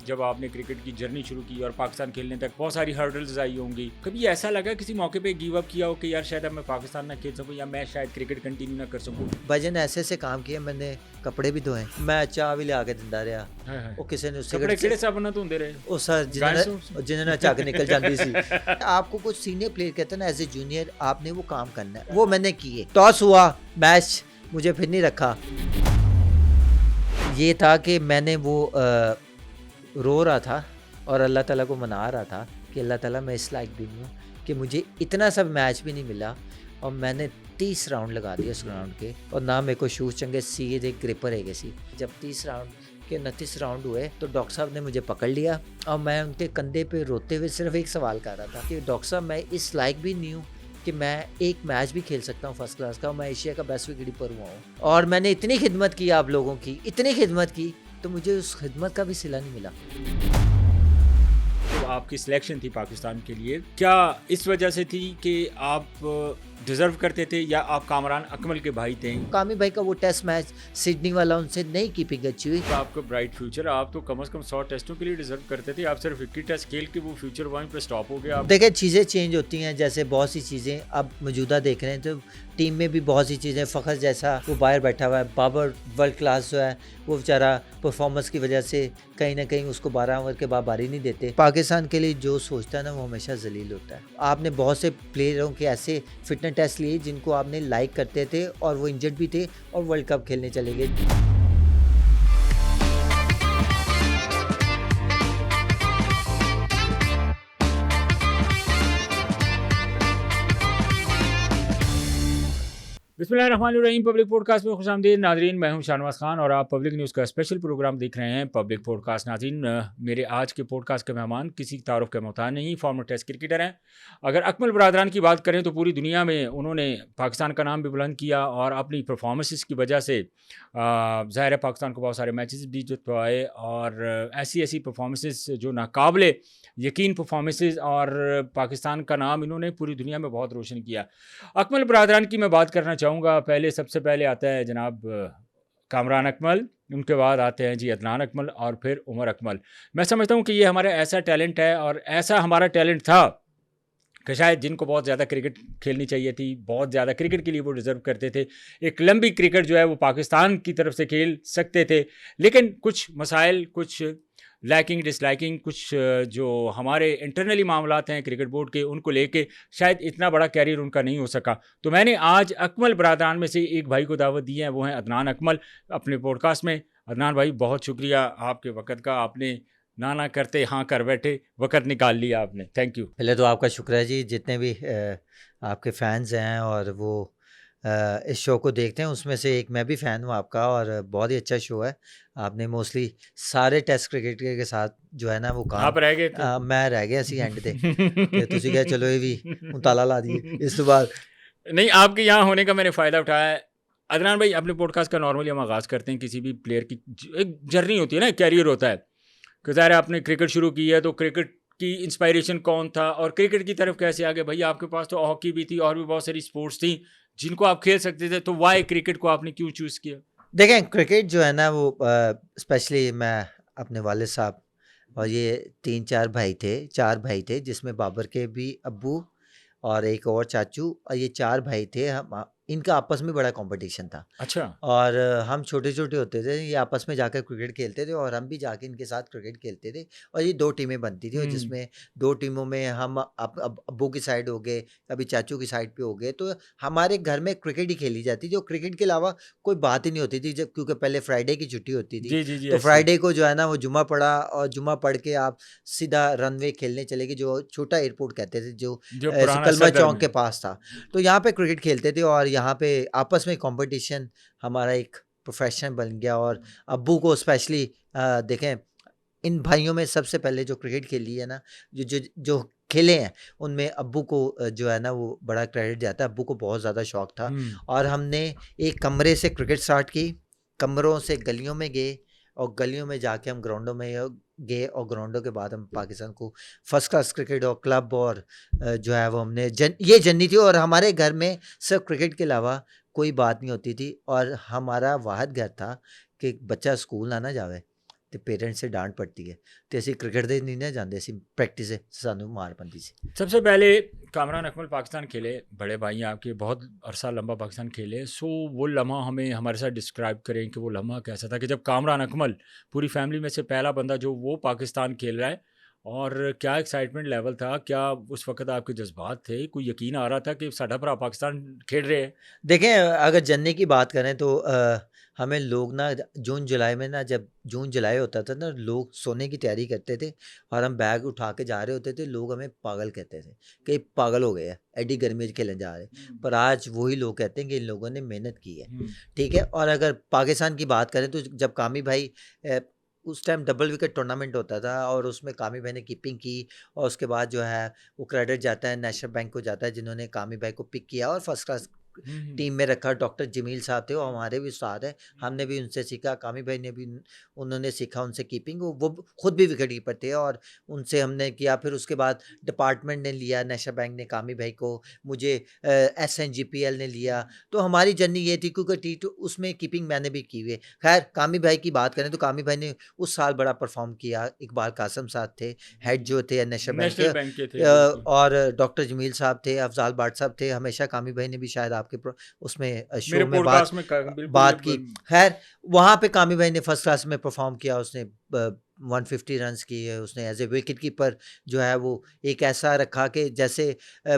जब आपने क्रिकेट की जर्नी शुरू की और पाकिस्तान खेलने तक बहुत सारी हर्डल्स आई होंगी, कभी ऐसा लगा किसी मौके पे गिव अप किया हो कि यार शायद अब मैं पाकिस्तान ना खेल सकूं या मैं शायद क्रिकेट कंटिन्यू ना कर सकूं? भजन ऐसे काम किए, मैंने कपड़े भी धोए, मैं चाह भी लिया के दिंदा रहा। हाय हाय। वो किसी ने कपड़े किहड़े साबन नाल धोंदे रहे? ਉਹ ਸਰ जिन्होंने झग निकल जाती सी। आपको कुछ सीनियर प्लेयर कहते हैं ना, एज ए जूनियर आपने वो काम करना है, वो मैंने किए। टॉस हुआ, मैच मुझे फिर नहीं रखा। ये था कि मैंने वो रो रहा था और अल्लाह ताला को मना रहा था कि अल्लाह ताला मैं इस लायक भी नहीं हूँ कि मुझे इतना सब मैच भी नहीं मिला और मैंने 30 राउंड लगा दिया उस ग्राउंड के और ना मेरे को शूज़ चंगे सीधे ग्रिपर है सी। जब 30 राउंड के 29 राउंड हुए तो डॉक्टर साहब ने मुझे पकड़ लिया और मैं उनके कंधे पे रोते हुए सिर्फ एक सवाल कर रहा था कि डॉक्टर साहब मैं इस लायक भी नहीं हूँ कि मैं एक मैच भी खेल सकता हूँ फर्स्ट क्लास का, मैं एशिया का बेस्ट विकेट कीपर हुआ हूँ और मैंने इतनी खिदमत की आप लोगों की, इतनी खिदमत की, तो मुझे उस खिदमत का भी सिला नहीं मिला। तो आपकी सिलेक्शन थी पाकिस्तान के लिए, क्या इस वजह से थी कि आप डिजर्व करते थे या आप कामरान अकमल के भाई थे? कामी भाई का वो टेस्ट मैच सिडनी वाला, उनसे नहीं कीपिंग अच्छी हुई। तो आपका ब्राइट फ्यूचर, आप तो कम से कम 100 टेस्टों के लिए डिजर्व करते थे, आप सिर्फ 21 टेस्ट खेल के वो फ्यूचर वहीं पे स्टॉप हो गया। देखिए चीज़ें चेंज होती हैं, जैसे बहुत सी चीज़ें अब मौजूदा देख रहे हैं तो टीम में भी बहुत सी चीज़ें, फ़खर जैसा वो बाहर बैठा हुआ है, बाबर वर्ल्ड क्लास जो है वो बेचारा परफॉर्मेंस की वजह से कहीं ना कहीं उसको 12 ओवर के बाद बारी नहीं देते। पाकिस्तान के लिए जो सोचता है ना वो हमेशा जलील होता है। आपने बहुत से प्लेयरों के ऐसे फिटनेस टेस्ट लिए जिनको आपने लाइक करते थे और वो इंजर्ड भी थे और वर्ल्ड कप खेलने चले गए। बिस्मिल्लाहिर्रहमानिर्रहीम। पब्लिक पॉडकास्ट में खुशामदीद नाजरीन, मैं हूं शाहनवाज खान और आप पब्लिक न्यूज़ का स्पेशल प्रोग्राम देख रहे हैं पब्लिक पॉडकास्ट। नाजरीन, मेरे आज के पॉडकास्ट के मेहमान किसी तारुफ के मोहताज नहीं, फॉर्मर टेस्ट क्रिकेटर हैं। अगर अकमल बरादरान की बात करें तो पूरी दुनिया में उन्होंने पाकिस्तान का नाम भी बुलंद किया और अपनी परफॉर्मेंसेस की वजह से ज़ाहिर है पाकिस्तान को बहुत सारे मैचेस भी जितवाए और ऐसी ऐसी परफॉर्मेंसेस जो नाकाबिले यकीन परफॉर्मेंसेस और पाकिस्तान का नाम इन्होंने पूरी दुनिया में बहुत रोशन किया। अकमल बरादरान की मैं बात करना चाहूँगा। सबसे पहले आता है जनाब कामरान अकमल, उनके बाद आते हैं जी अदनान अकमल और फिर उमर अकमल। मैं समझता हूँ कि ये हमारा ऐसा टैलेंट है और ऐसा हमारा टैलेंट था कि शायद जिनको बहुत ज़्यादा क्रिकेट खेलनी चाहिए थी, बहुत ज़्यादा क्रिकेट के लिए वो डिज़र्व करते थे। एक लंबी क्रिकेट जो है वो पाकिस्तान की तरफ से खेल सकते थे, लेकिन कुछ मसाइल, कुछ लाइकिंग डिसलाइकिंग, कुछ जो हमारे इंटरनली मामलात हैं क्रिकेट बोर्ड के, उनको लेके शायद इतना बड़ा कैरियर उनका नहीं हो सका। तो मैंने आज अकमल बरादरान में से एक भाई को दावत दी है, वो हैं अदनान अकमल, अपने पॉडकास्ट में। अदनान भाई, बहुत शुक्रिया आपके वक़्त का, आपने ना करते हाँ कर बैठे, वक़्त निकाल लिया आपने, थैंक यू। पहले तो आपका शुक्र है जी, जितने भी आपके फैंस हैं और वो इस शो को देखते हैं, उसमें से एक मैं भी फ़ैन हूँ आपका और बहुत ही अच्छा शो है। आपने मोस्टली सारे टेस्ट क्रिकेट के साथ जो है ना वो काम, आप रह गए थे? मैं रह गया सी एंड ते कि तुसी कहे चलो ये भी ताला ला दिए इस बाद। नहीं, आपके यहाँ होने का मैंने फ़ायदा उठाया है। अदनान भाई, अपने पॉडकास्ट का नॉर्मली हम आगाज़ करते हैं, किसी भी प्लेयर की एक जर्नी होती है ना, कैरियर होता है कि ज़ाहिर है आपने क्रिकेट शुरू की है तो क्रिकेट की इंस्पायरेशन कौन था और क्रिकेट की तरफ कैसे आ गए? भाई आपके पास तो हॉकी भी थी और भी बहुत सारी स्पोर्ट्स थी जिनको आप खेल सकते थे, तो वाई क्रिकेट को आपने क्यों चूज़ किया? देखें क्रिकेट जो है ना वो स्पेशली मैं अपने वालिद साहब और ये 3-4 भाई थे, 4 भाई थे, जिसमें बाबर के भी अब्बू और एक और चाचू, और ये 4 भाई थे। हम इनका आपस में बड़ा कंपटीशन था। अच्छा। और हम छोटे-छोटे होते थे, ये आपस में जाकर क्रिकेट खेलते थे और हम भी जाके इनके साथ क्रिकेट खेलते थे और ये 2 टीमें बनती थी और जिसमें 2 टीमों में हम अब्बू की साइड हो गए, कभी चाचू की साइड पे हो गए, तो हमारे घर में क्रिकेट ही खेली जाती थी और क्रिकेट के अलावा कोई बात ही नहीं होती थी, जब क्योंकि पहले फ्राइडे की छुट्टी होती थी। जी जी जी, तो ऐसे। फ्राइडे को जो है ना वो जुम्मा पड़ा और जुम्मा पढ़ के आप सीधा रनवे खेलने चले गए, जो छोटा एयरपोर्ट कहते थे, जो पुराना कलमा सदर चौक में। के पास था। तो यहाँ पे क्रिकेट खेलते थे और यहाँ पे आपस में कंपटीशन हमारा एक प्रोफेशन बन गया। और अब्बू को स्पेशली देखें, इन भाइयों में सबसे पहले जो क्रिकेट खेली है ना, जो खेले हैं, उनमें अब्बू को जो है ना वो बड़ा क्रेडिट जाता है। अब्बू को बहुत ज़्यादा शौक था और हमने एक कमरे से क्रिकेट स्टार्ट की, कमरों से गलियों में गए और गलियों में जाके हम ग्राउंडों में गए और ग्राउंडों के बाद हम पाकिस्तान को फर्स्ट क्लास क्रिकेट और क्लब और जो है वो हमने ये जर्नी थी। और हमारे घर में सिर्फ क्रिकेट के अलावा कोई बात नहीं होती थी और हमारा वाहिद घर था कि बच्चा स्कूल ना जावे ਤੇ पेरेंट्स से डांट पड़ती है ਤੇ ਅਸੀਂ ਕ੍ਰਿਕਟ ਦੇ ਨਹੀਂ ਨਾ ਜਾਂਦੇ ਸੀ ਪ੍ਰੈਕਟਿਸ ਹੈ ਸਾਨੂੰ ਮਾਰ ਪੈਂਦੀ ਸੀ सबसे पहले कामरान अकमल पाकिस्तान खेले, बड़े भाई हैं आपके, बहुत अरसा लंबा पाकिस्तान खेले। सो वो लम्हा हमें हमारे साथ डिस्क्राइब करें कि वो लम्हा कैसा था कि जब कामरान अकमल पूरी फैमिली में से पहला बंदा जो वो पाकिस्तान खेल रहा है, और क्या एक्साइटमेंट लेवल था, क्या उस वक्त आपके जज्बात थे, कोई यकीन आ रहा था कि साडा भरा पाकिस्तान खेल रहे हैं? देखें अगर जन्ने की बात करें तो हमें लोग ना जून जुलाई में ना जब जून जुलाई होता था ना लोग सोने की तैयारी करते थे और हम बैग उठा के जा रहे होते थे लोग हमें पागल कहते थे कि पागल हो गए हैं एडी गर्मी में खेलने जा रहे हैं पर आज वही लोग कहते हैं कि इन लोगों ने मेहनत की है ठीक है और अगर पाकिस्तान की बात करें तो जब कामी भाई उस टाइम डबल विकेट टूर्नामेंट होता था और उसमें कामी भाई ने कीपिंग की और उसके बाद जो है वो क्रेडिट जाता है नेशनल बैंक को जाता है जिन्होंने कामी भाई को पिक किया और फर्स्ट क्लास टीम में रखा। डॉक्टर जमील साहब थे वो हमारे भी उस्ताद हैं, हमने भी उनसे सीखा, कामी भाई ने भी उन्होंने सीखा उनसे कीपिंग, वो खुद भी विकेट कीपर थे और उनसे हमने किया। फिर उसके बाद डिपार्टमेंट ने लिया, नेशनल बैंक ने कामी भाई को, मुझे SNGPL ने लिया। तो हमारी जर्नी ये थी क्योंकि T2 उसमें कीपिंग मैंने भी की हुई है। खैर कामी भाई की बात करें तो कामी भाई ने उस साल बड़ा परफॉर्म किया। इकबाल कासम साहब थे हेड जो थे नेशनल बैंक के और डॉक्टर जमील साहब थे, अफजाल भाट साहब थे। हमेशा कामी भाई ने भी शायद आपके उसमें शो में बात की। खैर वहाँ पे कामी भाई ने फर्स्ट क्लास में परफॉर्म किया, उसने 150 रन्स किए उसने एज ए विकेट कीपर। जो है वो एक ऐसा रखा कि जैसे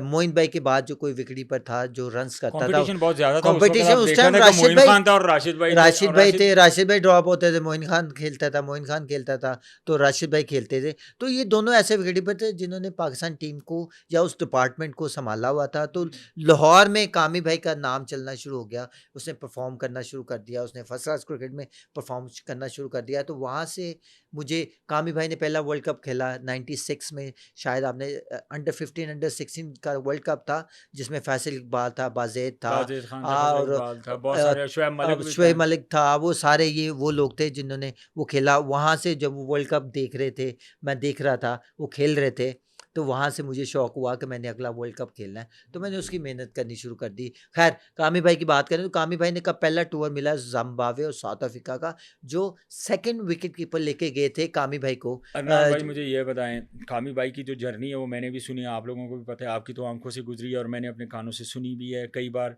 मोइन भाई के बाद जो कोई विकेट कीपर था जो रन्स करता था, कंपटीशन बहुत ज्यादा था। कंपटीशन उस टाइम राशिद खान था और राशिद भाई थे। राशिद भाई ड्रॉप होते थे, मोइन खान खेलता था तो राशिद भाई खेलते थे। तो ये दोनों ऐसे विकेट कीपर थे जिन्होंने पाकिस्तान टीम को या उस डिपार्टमेंट को संभाला हुआ था। तो लाहौर में कामी भाई का नाम चलना शुरू हो गया, उसने परफॉर्म करना शुरू कर दिया, उसने फर्स्ट क्लास क्रिकेट में परफॉर्म करना शुरू कर दिया। तो वहाँ से मुझे कामी भाई ने पहला वर्ल्ड कप खेला 96 में, शायद आपने अंडर 15 अंडर 16 का वर्ल्ड कप था जिसमें फैसल इकबाल था, बाजेद था और शुएब मलिक था। वो सारे ये वो लोग थे जिन्होंने वो खेला। वहाँ से जब वो वर्ल्ड कप देख रहे थे, मैं देख रहा था वो खेल रहे थे, तो वहाँ से मुझे शौक हुआ कि मैंने अगला वर्ल्ड कप खेलना है, तो मैंने उसकी मेहनत करनी शुरू कर दी। खैर कामी भाई की बात करें तो कामी भाई ने कब पहला टूर मिला जिम्बाब्वे और साउथ अफ्रीका का, जो सेकंड विकेट कीपर लेके गए थे कामी भाई को। अदनान भाई मुझे ये बताएं, कामी भाई की जो जर्नी है वो मैंने भी सुनी है, आप लोगों को भी पता है, आपकी तो आंखों से गुजरी है और मैंने अपने कानों से सुनी भी है कई बार।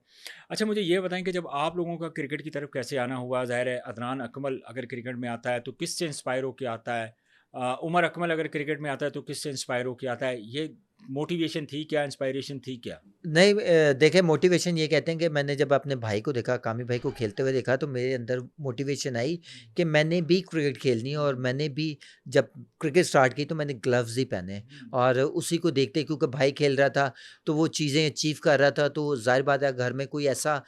अच्छा मुझे ये बताएं कि जब आप लोगों का क्रिकेट की तरफ कैसे आना हुआ? ज़ाहिर है अदनान अकमल अगर क्रिकेट में आता है तो किससे इंस्पायर होकर आता है, उमर अकमल अगर क्रिकेट में आता है तो किससे इंस्पायर होकर आता है? ये मोटिवेशन थी क्या, इंस्पायरेशन थी क्या? नहीं देखें मोटिवेशन ये कहते हैं कि मैंने जब अपने भाई को देखा, कामी भाई को खेलते हुए देखा, तो मेरे अंदर मोटिवेशन आई कि मैंने भी क्रिकेट खेलनी है। और मैंने भी जब क्रिकेट स्टार्ट की तो मैंने ग्लव्स ही पहने और उसी को देखते, क्योंकि भाई खेल रहा था तो वो चीज़ें अचीव कर रहा था, तो जाहिर बात है घर में कोई ऐसा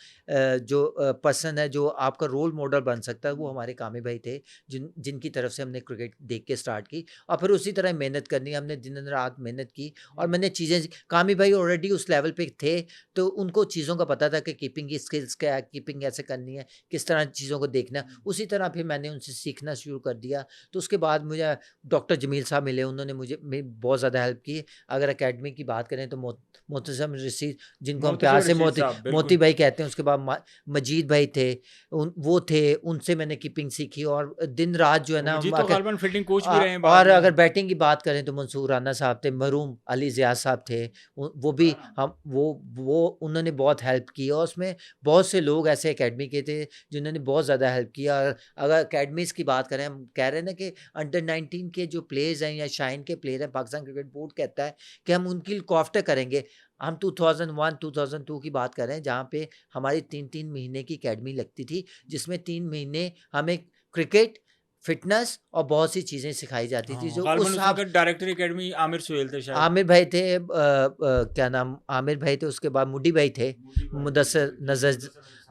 जो पर्सन है जो आपका रोल मॉडल बन सकता है, वो हमारे कामी भाई थे जिनकी तरफ से हमने क्रिकेट देख के स्टार्ट की और फिर उसी तरह मेहनत करनी। हमने दिन रात मेहनत की और मैंने चीज़ें, कामी भाई ऑलरेडी उस लेवल पे थे तो उनको चीज़ों का पता था कि कीपिंग की स्किल्स क्या है, कीपिंग कैसे करनी है, किस तरह चीज़ों को देखना है। उसी तरह फिर मैंने उनसे सीखना शुरू कर दिया। तो उसके बाद मुझे डॉक्टर जमील साहब मिले, उन्होंने मुझे बहुत ज़्यादा हेल्प की। अगर एकेडमी की बात करें तो मोतज़म रशीद, जिनको हम प्यार से मोती भाई कहते हैं, उसके बाद मजीद भाई थे, वो थे, उनसे मैंने कीपिंग सीखी और दिन रात जो है ना तो फील्डिंग कोच भी रहे हैं। और अगर बैटिंग की बात करें तो मंसूर राना साहब थे, मरूम अली ज़िया साहब थे, वो भी हम वो उन्होंने बहुत हेल्प की। और उसमें बहुत से लोग ऐसे एकेडमी के थे जिन्होंने बहुत ज़्यादा हेल्प किया। अगर एकेडमीज़ की बात करें, हम कह रहे हैं ना कि अंडर 19 के जो प्लेयर्स हैं या शाइन के प्लेयर हैं, पाकिस्तान क्रिकेट बोर्ड कहता है कि हम उनकी लुक आफ्टर करेंगे। हम 2001-2002 की बात कर रहे हैं जहाँ पे हमारी 3-3 महीने की एकेडमी लगती थी, जिसमें 3 महीने हमें क्रिकेट, फिटनेस और बहुत सी चीज़ें सिखाई जाती थी। जो उस डायरेक्टर एकेडमी आमिर सुहेल थे, शायद आमिर भाई थे, क्या नाम, आमिर भाई थे, उसके बाद मुडी भाई थे, मुदस्सर नजर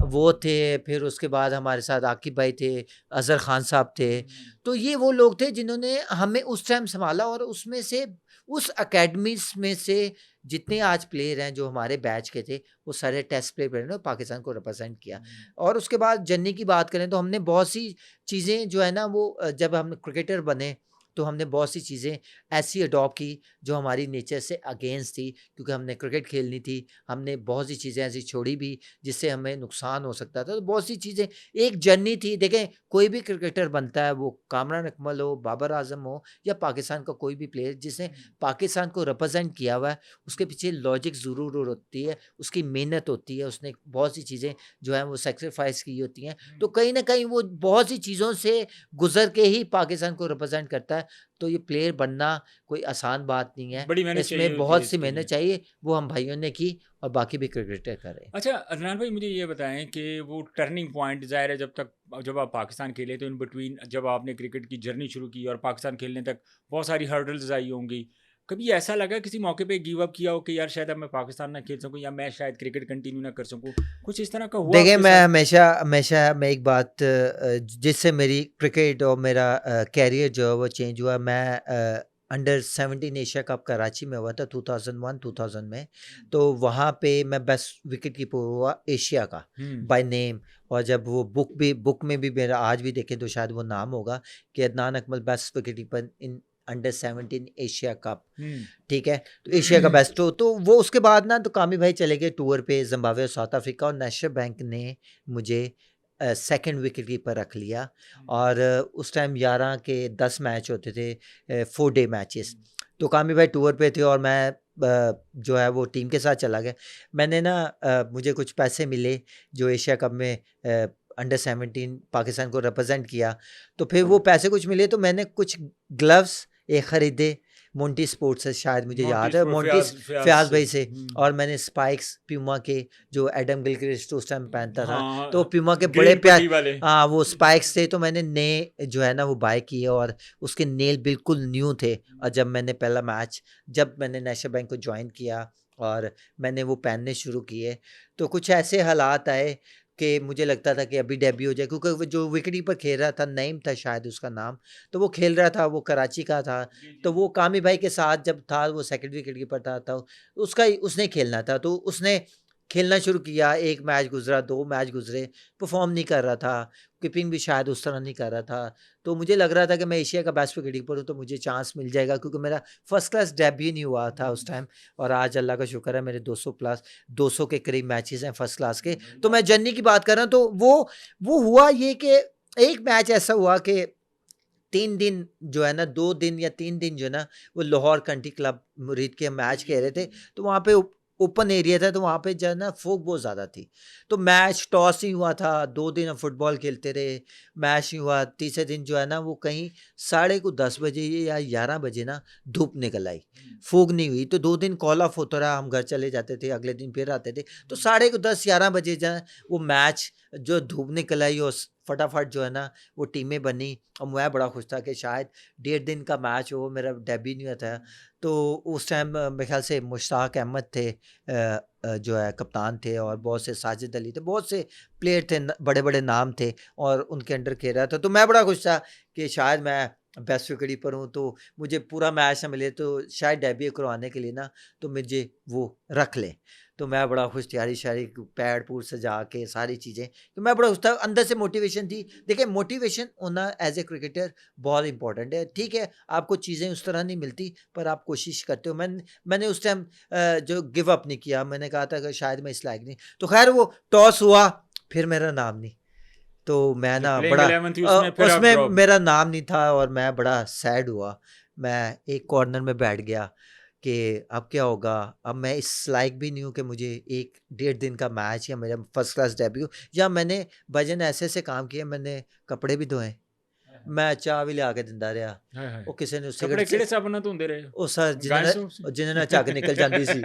वो थे, फिर उसके बाद हमारे साथ आकिब भाई थे, अजहर खान साहब थे। तो ये वो लोग थे जिन्होंने हमें उस टाइम संभाला और उसमें से उस एकेडमीज में से जितने आज प्लेयर हैं जो हमारे बैच के थे वो सारे टेस्ट प्लेयर ने पाकिस्तान को रिप्रेजेंट किया। और उसके बाद जर्नी की बात करें तो हमने बहुत सी चीज़ें जो है ना वो जब हम क्रिकेटर बने तो हमने बहुत सी चीज़ें ऐसी अडॉप्ट की जो हमारी नेचर से अगेंस्ट थी, क्योंकि हमने क्रिकेट खेलनी थी। हमने बहुत सी चीज़ें ऐसी छोड़ी भी जिससे हमें नुकसान हो सकता था। तो बहुत सी चीज़ें, एक जर्नी थी। देखें, कोई भी क्रिकेटर बनता है, वो कामरान अकमल हो, बाबर आजम हो, या पाकिस्तान का कोई भी प्लेयर जिसने पाकिस्तान को रिप्रेजेंट किया हुआ है, उसके पीछे लॉजिक ज़रूर होती है, उसकी मेहनत होती है, उसने बहुत सी चीज़ें जो है वो सेक्रीफाइस की होती हैं। तो कहीं ना कहीं वो बहुत सी चीज़ों से गुजर के ही पाकिस्तान को रिप्रेजेंट करता है। तो ये प्लेयर बनना कोई आसान बात नहीं है, बड़ी मेहनत चाहिए इसमें होती है बहुत सी इसके मेहनत लिए। चाहिए। वो हम भाइयों ने की और बाकी भी क्रिकेटर कर रहे हैं। अच्छा अदनान भाई, मुझे ये बताएं कि वो टर्निंग पॉइंट ज़ाहिर है, जब आप पाकिस्तान खेले तो इन बिटवीन जब आपने क्रिकेट की जर्नी शुरू की और पाकिस्तान खेलने तक बहुत सारी हर्डल्स आई होंगी। कभी ऐसा लगा किसी मौके पे गिव अप किया हो कि यार शायद अब मैं पाकिस्तान ना खेल सकूं, या मैं शायद क्रिकेट कंटिन्यू ना कर सकूं? कुछ इस तरह का हुआ देखिए, आपके मैं साथ? हमेशा हमेशा मैं एक बात जिससे मेरी क्रिकेट और मेरा कैरियर जो है वो चेंज हुआ। मैं अंडर 17 एशिया कप कराची में हुआ था 2001-2000 में। तो वहाँ पे मैं बेस्ट विकेट कीपर हुआ एशिया का बाय नेम। और जब वो बुक में भी मेरा आज भी देखें तो शायद वो नाम होगा कि Adnan Akmal best wicket keeper in under 17 Asia cup. ठीक है, तो एशिया का बेस्ट हो। तो वो उसके बाद ना तो कामी भाई चले गए टूर पे जिम्बाब्वे और साउथ अफ्रीका, और नेशनल बैंक ने मुझे सेकंड विकेट कीपर रख लिया। और उस टाइम 11 के 10 मैच होते थे, 4 डे मैचेस। तो कामी भाई टूर पे थे और मैं जो है वो टीम के साथ चला गया। मैंने ना मुझे कुछ पैसे मिले जो एशिया कप में अंडर 17 पाकिस्तान को रिप्रेजेंट किया। तो फिर वो पैसे कुछ मिले तो मैंने कुछ ग्लव्स एक ख़रीदे मोंटी स्पोर्ट्स से, शायद मुझे याद है, मोंटी फयाज भाई से। और मैंने स्पाइक्स प्यूमा के, जो एडम गिलक्रिस्ट उस टाइम पहनता था, तो प्यूमा के बड़े प्यार, वाले। हाँ वो स्पाइक्स थे। तो मैंने नए जो है ना वो बाय किए और उसके नेल बिल्कुल न्यू थे। और जब मैंने पहला मैच, जब मैंने नेशनल बैंक को ज्वाइन किया और मैंने वो पहनने शुरू किए, तो कुछ ऐसे हालात आए कि मुझे लगता था कि अभी डेब्यू हो जाए, क्योंकि वो जो विकेट कीपर खेल रहा था, नईम था शायद उसका नाम, तो वो खेल रहा था, वो कराची का था। तो वो कामी भाई के साथ जब था, वो सेकंड विकेट कीपर था, तो उसने खेलना था। तो उसने खेलना शुरू किया। एक मैच गुजरा, 2 मैच गुजरे, परफॉर्म नहीं कर रहा था, कीपिंग भी शायद उस तरह नहीं कर रहा था। तो मुझे लग रहा था कि मैं एशिया का बेस्ट विकेट कीपर हूँ, तो मुझे चांस मिल जाएगा, क्योंकि मेरा फर्स्ट क्लास डेब्यू नहीं हुआ था उस टाइम। और आज अल्लाह का शुक्र है मेरे 200 प्लस 200 के करीब मैचेस हैं फर्स्ट क्लास के। तो मैं जर्नी की बात कर रहा हूँ। तो वो हुआ ये कि एक मैच ऐसा हुआ कि 3 दिन जो है ना, 2 दिन या 3 दिन जो है ना, वो लाहौर कंट्री क्लब मुरीद के मैच खेल रहे थे। तो वहाँ पे ओपन एरिया था, तो वहाँ पे जो है ना फोक बहुत ज़्यादा थी। तो मैच टॉस ही हुआ था, 2 दिन हम फुटबॉल खेलते रहे, मैच नहीं हुआ। तीसरे दिन जो है ना वो कहीं 10:30 बजे या 11 बजे ना धूप निकल आई, फूक नहीं हुई। तो 2 दिन कॉल ऑफ होता रहा, हम घर चले जाते थे, अगले दिन फिर आते थे। तो 10:30-11 बजे जो है वो मैच, जो धूप निकल आई और फटाफट जो है ना वो टीमें बनी। और मैं बड़ा खुश था कि शायद 1.5 दिन का मैच हो, मेरा डेब्यू नहीं हुआ था। तो उस टाइम मेरे ख्याल से मुश्ताक अहमद थे, जो है कप्तान थे, और बहुत से साजिद अली थे, बहुत से प्लेयर थे, बड़े बड़े नाम थे, और उनके अंडर खेल रहा था। तो मैं बड़ा खुश था कि शायद मैं बेस्ट विकेट कीपर हूँ। तो मुझे पूरा मैच ना मिले तो शायद डेब्यू करवाने के लिए ना तो मुझे वो रख लें। तो मैं बड़ा खुश, तैयारी शारी पैड पूड सजा के सारी चीज़ें, तो मैं बड़ा खुश था। अंदर से मोटिवेशन थी। देखिए, मोटिवेशन होना एज ए क्रिकेटर बहुत इंपॉर्टेंट है। ठीक है, आपको चीज़ें उस तरह नहीं मिलती, पर आप कोशिश करते हो। मैंने उस टाइम जो गिव अप नहीं किया। मैंने कहा था कि शायद मैं इस लायक नहीं। तो खैर वो टॉस हुआ, फिर मेरा नाम नहीं। तो मैं जो ना प्लेइंग बड़ा 11 थी उसमें फिर आप उसमें ड्रॉप। मेरा नाम नहीं था, और मैं बड़ा सैड हुआ। मैं एक कॉर्नर में बैठ गया कि अब क्या होगा। अब मैं इस लायक भी नहीं हूँ कि मुझे 1-1.5 दिन का मैच, या मेरा फर्स्ट क्लास डेब्यू, या मैंने भजन ऐसे काम किए, मैंने कपड़े भी धोए, मैं चाह भी लिया के दिंदा रहा। हाय हाय। ਉਹ ਕਿਸੇ ਨੂੰ कपड़े सिगरेट किहड़े साबन नाल धोंदे रहे? ਉਹ सर गाय जिन्हें सूप से? जिन्हें झग निकल जाती सी।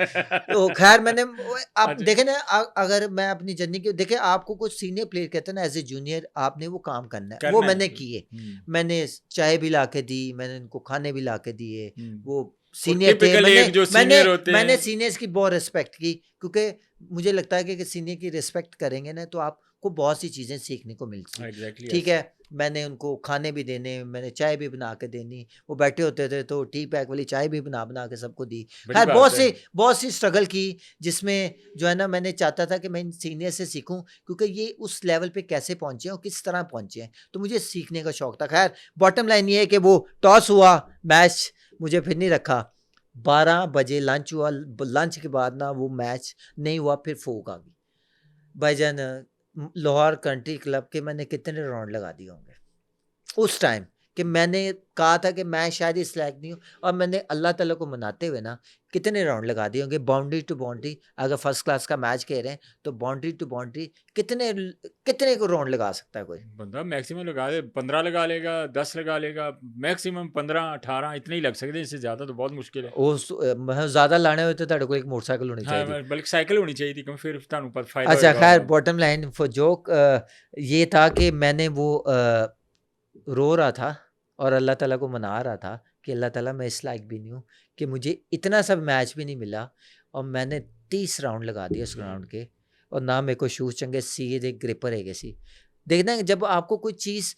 तो खैर मैंने आप अच्छा। देखें ना, अगर मैं अपनी जर्नी की देखें, आपको कुछ सीनियर प्लेयर कहते हैं ना, एज ए जूनियर आपने वो काम करना है, वो करना है मैंने फिर। किए। मैंने चाय भी ला के दी, मैंने उनको खाने भी ला के दिए, वो सीनियर थे, टिपिकल मैंने एक जो मैंने सीनियर होते मैंने हैं। सीनियर्स की बहुत रिस्पेक्ट की, क्योंकि मुझे लगता है कि सीनियर की रिस्पेक्ट करेंगे ना तो आपको बहुत सी चीज़ें सीखने को मिलती हैं। एग्जैक्टली ठीक यस। है, मैंने उनको खाने भी देने, मैंने चाय भी बना के देनी, वो बैठे होते थे तो टी पैक वाली चाय भी बना बना के सबको दी। बड़ी खैर बात है। बहुत सी स्ट्रगल की, जिसमें जो है ना मैंने चाहता था कि मैं इन सीनियर से सीखूं, क्योंकि ये उस लेवल पे कैसे पहुंचे हैं और किस तरह पहुंचे हैं, तो मुझे सीखने का शौक था। खैर बॉटम लाइन ये है कि वो टॉस हुआ, मैच मुझे फिर नहीं रखा, 12 बजे लंच हुआ, लंच के बाद ना वो मैच नहीं हुआ, फिर फोक आ गई भाईजान। लाहौर कंट्री क्लब के मैंने कितने राउंड लगा दिए होंगे उस टाइम, कि मैंने कहा था कि मैं शायद इस लायक नहीं हूँ, और मैंने अल्लाह ताला को मनाते हुए ना कितने राउंड लगा दिए होंगे, बाउंड्री टू बाउंड्री। अगर फर्स्ट क्लास का मैच खेल रहे हैं तो बाउंड्री टू बाउंड्री कितने कितने को राउंड लगा सकता है कोई? बंदा मैक्सिमम लगा दे, 15 लगा लेगा, 10 लगा लेगा, मैक्सिमम 15 18 इतने ही लग सकते हैं, इससे ज़्यादा तो बहुत मुश्किल है। वो ज़्यादा लाने हुए तो तेरे को एक मोटरसाइकिल होनी हाँ, चाहिए। बल्कि साइकिल होनी चाहिए थी, क्योंकि फिर ਤੁਹਾਨੂੰ पर फायदा अच्छा होएगा। खैर बॉटम लाइन फॉर जोक ये था कि मैंने वो रो रहा था और अल्लाह ताला को मना रहा था कि अल्लाह ताला मैं इस लायक भी नहीं हूँ कि मुझे इतना सब मैच भी नहीं मिला, और मैंने 30 राउंड लगा दिए उस ग्राउंड के, और ना मेरे को शूज़ चंगे सीधे ग्रिपर है सी। देखना जब आपको कोई चीज़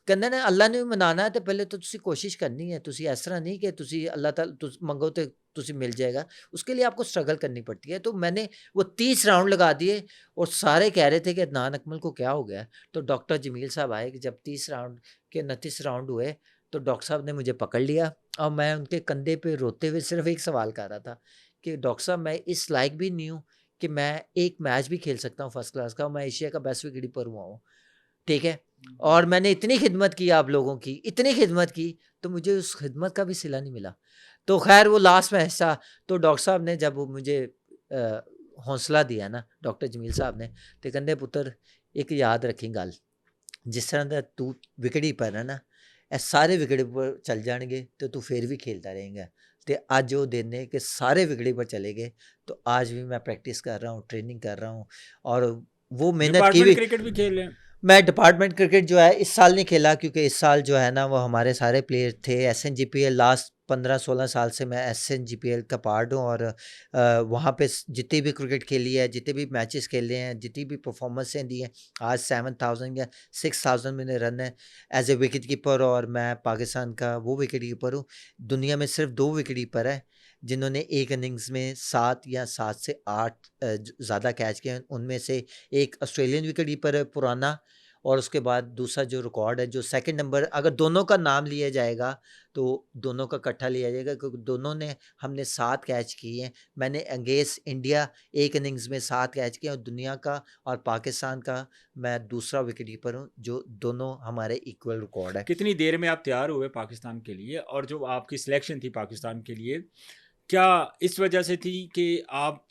कहना ना अल्लाह ने भी मनाना है तो पहले तो तुसी कोशिश करनी है, तुसी इस तरह नहीं कि तुसी अल्लाह ताला तुस मंगो तो तुसी मिल जाएगा, उसके लिए आपको स्ट्रगल करनी पड़ती है। तो मैंने वो 30 राउंड लगा दिए, और सारे कह रहे थे कि अदनान अकमल को क्या हो गया। तो डॉक्टर जमील साहब आए कि जब 30 राउंड के 29 राउंड हुए तो डॉक्टर साहब ने मुझे पकड़ लिया, और मैं उनके कंधे पे रोते हुए सिर्फ एक सवाल कर रहा था कि डॉक्टर साहब मैं इस लायक भी नहीं हूँ कि मैं एक मैच भी खेल सकता हूँ फर्स्ट क्लास का, और मैं एशिया का बेस्ट विकेट कीपर हुआ हूँ, ठीक है, और मैंने इतनी खिदमत की आप लोगों की, इतनी खिदमत की, तो मुझे उस खिदमत का भी सिला नहीं मिला। तो खैर वो लास्ट मैच था, तो डॉक्टर साहब ने जब वो मुझे हौसला दिया ना डॉक्टर जमील साहब ने, तो कहते पुत्र एक याद रखी गल, जिस तरह का तू विकेट कीपर है ना, ਇਹ ਸਾਰੇ ਵਿਕਟ पर चल जाएंगे तो तू फिर भी खेलता रहेगा। तो आज वो दिन है कि सारे विकेट पर चले गए, तो आज भी मैं प्रैक्टिस कर रहा हूँ, ट्रेनिंग कर रहा हूँ, और वो मेहनत की भी। डिपार्टमेंट क्रिकेट भी खेल रहे हैं। मैं डिपार्टमेंट क्रिकेट जो है इस साल नहीं खेला, क्योंकि इस साल जो है ना वो हमारे सारे प्लेयर थे SNGPL, लास्ट 15-16 साल से मैं SNGPL का पार्ट हूँ, और वहाँ पे जितनी भी क्रिकेट खेली है, जितने भी मैचेस खेले हैं, जितनी भी परफॉर्मेंसें दी हैं, आज 7,000 या 6,000 मैंने रन है एज ए विकेट कीपर, और मैं पाकिस्तान का वो विकेट कीपर हूँ। दुनिया में सिर्फ 2 विकेट कीपर है जिन्होंने एक इनिंग्स में 7 या 7 से 8 ज़्यादा कैच किए हैं। उनमें से एक ऑस्ट्रेलियन विकेट कीपर है पुराना, और उसके बाद दूसरा जो रिकॉर्ड है, जो सेकंड नंबर, अगर दोनों का नाम लिया जाएगा तो दोनों का इकट्ठा लिया जाएगा, क्योंकि दोनों ने हमने 7 कैच किए हैं। मैंने अगेंस्ट इंडिया एक इनिंग्स में 7 कैच किए, और दुनिया का और पाकिस्तान का मैं दूसरा विकेट कीपर हूँ, जो दोनों हमारे इक्वल रिकॉर्ड है। कितनी देर में आप तैयार हुए पाकिस्तान के लिए, और जो आपकी सिलेक्शन थी पाकिस्तान के लिए, क्या इस वजह से थी कि आप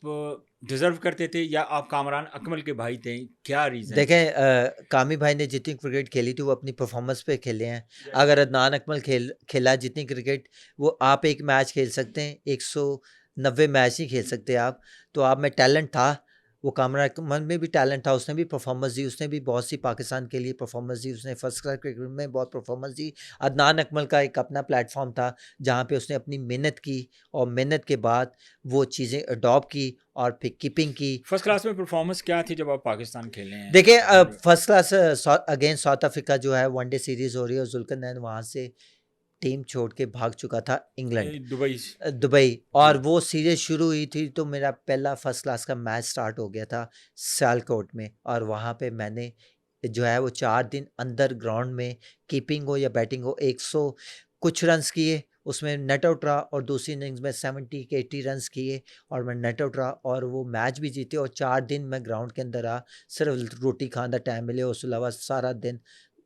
डिज़र्व करते थे, या आप कामरान अकमल के भाई थे, क्या रीज़न? देखें कामी भाई ने जितनी क्रिकेट खेली थी वो अपनी परफॉर्मेंस पे खेले हैं। अगर अदनान अकमल खेला जितनी क्रिकेट, वो आप एक मैच खेल सकते हैं, 190 मैच नहीं खेल सकते आप। तो आप में टैलेंट था, वो कामरान अकमल में भी टैलेंट था, उसने भी परफॉर्मेंस दी, उसने भी बहुत सी पाकिस्तान के लिए परफॉर्मेंस दी, उसने फर्स्ट क्लास क्रिकेट में बहुत परफॉर्मेंस दी। अदनान अकमल का एक अपना प्लेटफॉर्म था जहाँ पे उसने अपनी मेहनत की, और मेहनत के बाद वो चीज़ें अडॉप्ट की, और फिर कीपिंग की। फर्स्ट क्लास में परफॉर्मेंस क्या थी जब आप पाकिस्तान खेले हैं? देखिए first class against south Africa जो है वनडे सीरीज हो रही है, और जुल्करनैन वहाँ से टीम छोड़ के भाग चुका था इंग्लैंड, दुबई। दुबई, और वो सीरीज शुरू हुई थी, तो मेरा पहला फर्स्ट क्लास का मैच स्टार्ट हो गया था सियालकोट में, और वहाँ पे मैंने जो है वो 4 दिन अंदर ग्राउंड में कीपिंग हो या बैटिंग हो 100 कुछ रन्स किए, उसमें नेट आउट रहा, और दूसरी इनिंग्स में 70 के 80 रन्स किए, और मैं नेट आउट रहा, और वो मैच भी जीते, और 4 दिन मैं ग्राउंड के अंदर रहा, सिर्फ रोटी खाने का टाइम मिले, उसके अलावा सारा दिन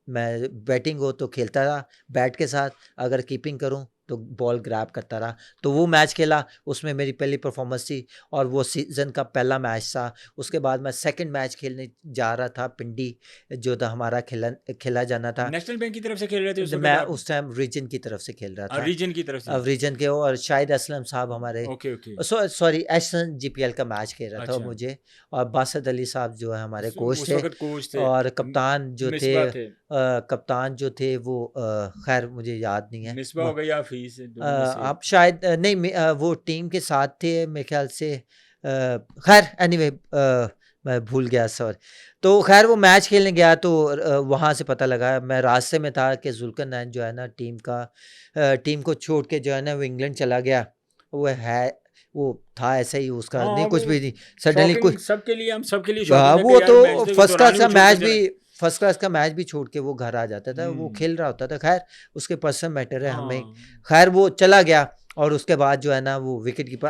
मैं बैटिंग हो तो खेलता रहा बैट के साथ, अगर कीपिंग करूं तो बॉल ग्रैब करता रहा। तो वो मैच खेला, उसमें मेरी पहली परफॉर्मेंस थी, और वो सीज़न का पहला मैच था। उसके बाद मैं सेकंड मैच खेलने जा रहा था पिंडी, जो था हमारा खेला जाना था। नेशनल बैंक की तरफ से खेल रहे थे उस वक्त मैं आप? उस टाइम रीजन की तरफ से खेल रहा था, रीजन की तरफ से। रीजन के, और शाहिद असलम साहब हमारे, ओके ओके। सॉरी SNGPL का मैच खेल रहा था अच्छा। मुझे, और बासत अली साहब जो है हमारे कोच उस थे, वक्त कोच थे, और कप्तान जो थे मिसबा थे। कप्तान जो थे वो खैर मुझे याद नहीं है। मिसबा हो गई या हफीज, दोनों में से आप शायद नहीं वो टीम के साथ थे मेरे ख्याल से। खैर एनीवे मैं भूल गया, सॉरी। तो खैर वो मैच खेलने गया तो वहाँ से पता लगा, मैं रास्ते में था कि जुल्करनैन जो है ना टीम को छोड़ के जो है ना वो इंग्लैंड चला गया। वो था ऐसा ही, उसका हाँ नहीं कुछ वो भी नहीं, सडनली शॉकिंग कुछ। सबके लिए, हम सबके लिए हाँ, शॉकिंग है वो कि यार मैच तो के फर्स्ट दौरान क्लास ही का वो छोड़ के मैच चला भी गया। फर्स्ट क्लास का मैच भी छोड़ के वो घर आ जाता था, वो खेल रहा होता था। खैर उसके पर्सनल मैटर है हमें। हाँ खैर वो चला गया और उसके बाद जो है ना वो विकेट कीपर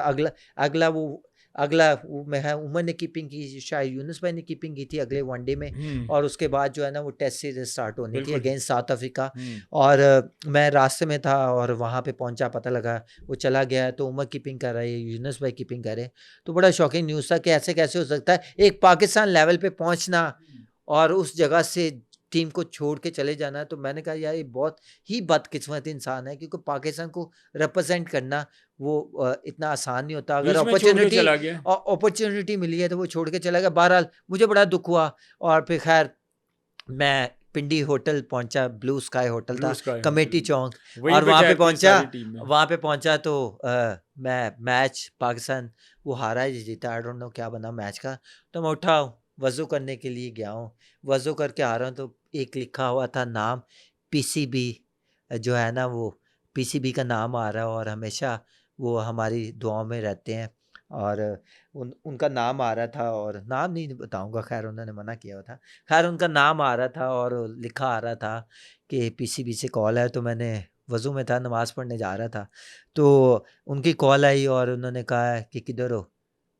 अगला मैं है, उमर ने कीपिंग की, शायद यूनुस भाई ने कीपिंग की थी अगले वनडे में। और उसके बाद जो है ना वो टेस्ट सीरीज स्टार्ट होनी थी बिल्कुल। Against south Africa. हम्म और मैं रास्ते में था और वहाँ पे पहुँचा, पता लगा वो चला गया, तो उमर कीपिंग कर रहा है, यूनुस भाई कीपिंग कर रहे हैं। तो बड़ा शॉकिंग न्यूज़ था कि ऐसे कैसे हो सकता है एक पाकिस्तान लेवल पे पहुँचना और उस जगह से टीम को छोड़ के चले जाना। तो मैंने कहा यार ये बहुत ही बदकिस्मत इंसान है, क्योंकि पाकिस्तान को रिप्रेजेंट करना वो इतना आसान नहीं होता। अगर बीच में छोड़ के चला गया। अपॉर्चुनिटी मिली है तो वो छोड़ के चला गया। बहरहाल मुझे बड़ा दुख हुआ। और फिर खैर मैं पिंडी होटल पहुंचा, ब्लू स्काई होटल ब्लू था स्काई कमेटी होटल चौक। वहीं और पे वहाँ पे ठहरती है पहुंचा सारी टीम में। वहाँ पे पहुंचा तो मैं मैच पाकिस्तान वो हारा है जीता, आई डोंट नो क्या बना मैच का। तो मैं उठा वज़ू करने के लिए गया हूँ, वज़ू करके आ रहा हूँ तो एक लिखा हुआ था नाम पीसीबी, जो है ना वो पीसीबी का नाम आ रहा है और हमेशा वो हमारी दुआओं में रहते हैं। और उनका नाम आ रहा था और नाम नहीं बताऊंगा, खैर उन्होंने मना किया हुआ था। खैर उनका नाम आ रहा था और लिखा आ रहा था कि पीसीबी से कॉल है। तो मैंने वज़ू में था, नमाज़ पढ़ने जा रहा था, तो उनकी कॉल आई और उन्होंने कहा कि किधर हो?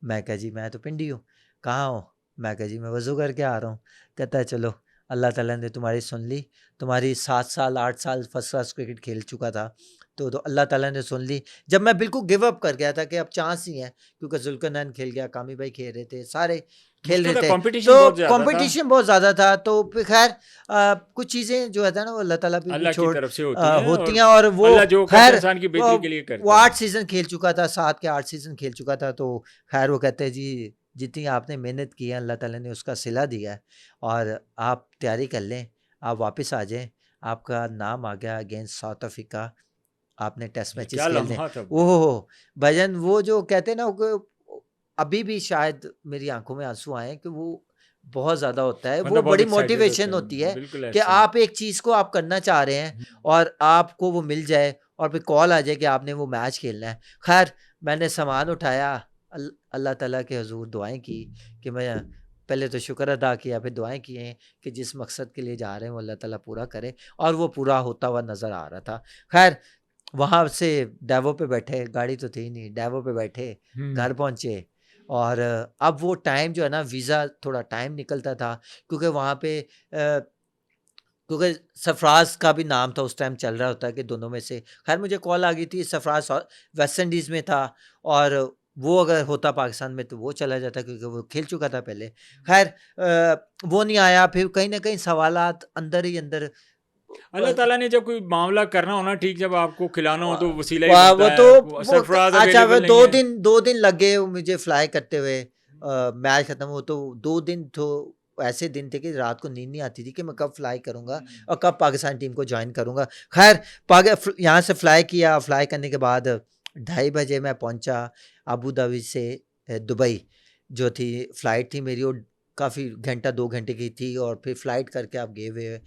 मैं कहा जी मैं तो पिंडी हूँ। कहाँ हो? मैं कहा जी मैं वज़ू करके आ रहा हूँ। कहता है चलो अल्लाह ताला ने तुम्हारी सुन ली, तुम्हारी 7 साल 8 साल फर्स्ट क्लास क्रिकेट खेल चुका था, तो अल्लाह ताला ने सुन ली। जब मैं बिल्कुल गिव अप कर गया था कि अब चांस ही है, क्योंकि जुल्करनैन खेल गया, कामी भाई खेल रहे थे, सारे खेल मुश्किल रहे था, थे, कंपटीशन तो बहुत ज्यादा था। कंपटीशन बहुत ज़्यादा था। तो फिर खैर कुछ चीज़ें जो है ना वो अल्लाह ताला पे भी अल्लाह की तरफ से होती हैं, होती और हैं। और वो अल्लाह जो करता है खैर इंसान की वो बेहतरी के लिए वो करता है। 8 सीज़न खेल चुका था, 7 के 8 सीज़न खेल चुका था। तो खैर वो कहते हैं जी जितनी आपने मेहनत की है अल्लाह ताला ने उसका सिला दिया है, और आप तैयारी कर लें, आप वापस आ जाएं, आपका नाम आ गया अगेंस्ट साउथ अफ्रीका, आपने टेस्ट ये मैचेस क्या खेलने। लम्हा था वो। ओहो हो भजन, वो जो कहते हैं ना वो अभी भी शायद मेरी आंखों में आंसू आए कि वो बहुत ज़्यादा होता है, बंदा वो बहुत बड़ी एक्साइटेड होता मोटिवेशन है, होती है बिल्कुल कि ऐसे ही। आप एक चीज़ को आप करना चाह रहे हैं हम्म, और आपको वो मिल जाए और फिर कॉल आ जाए कि आपने वो मैच खेलना है। खैर मैंने सामान उठाया, अल्लाह ताला के हुजूर दुआएं की कि मैं पहले तो शुक्र अदा किया, फिर दुआएं की हैं कि जिस मकसद के लिए जा रहे हैं वो अल्लाह ताला पूरा करे, और वो पूरा होता हुआ नज़र आ रहा था। खैर वहाँ से डेवो पे बैठे, गाड़ी तो थी नहीं, डेवो पे बैठे, हम्म घर पहुँचे। और अब वो टाइम जो है ना वीज़ा थोड़ा टाइम निकलता था, क्योंकि वहाँ पे क्योंकि सरफराज का भी नाम था, उस टाइम चल रहा होता है कि दोनों में से। खैर मुझे कॉल आ गई थी, सरफराज वेस्ट इंडीज़ में था और वो अगर होता पाकिस्तान में तो वो चला जाता, क्योंकि वो खेल चुका था पहले। खैर वो नहीं आया, फिर कहीं ना कहीं सवालात अंदर ही अंदर। अल्लाह ताला ने जब कोई मामला करना हो ना ठीक, जब आपको खिलाना हो तो वसीला ही वाह बनता वो है। तो सरफराज अच्छा वो अवेलेबल नहीं है। 2 दिन लग गए मुझे फ्लाई करते हुए। मैच खत्म हो तो 2 दिन तो ऐसे दिन थे कि रात को नींद नहीं आती थी कि मैं कब फ्लाई करूंगा और कब पाकिस्तान टीम को ज्वाइन करूंगा। खैर यहाँ से फ्लाई किया, फ्लाई करने के बाद 2:30 बजे मैं पहुंचा अबू धाबी से दुबई। जो थी फ़्लाइट थी मेरी, वो काफ़ी घंटा 2 घंटे की थी, और फिर फ़्लाइट करके आप गए हुए।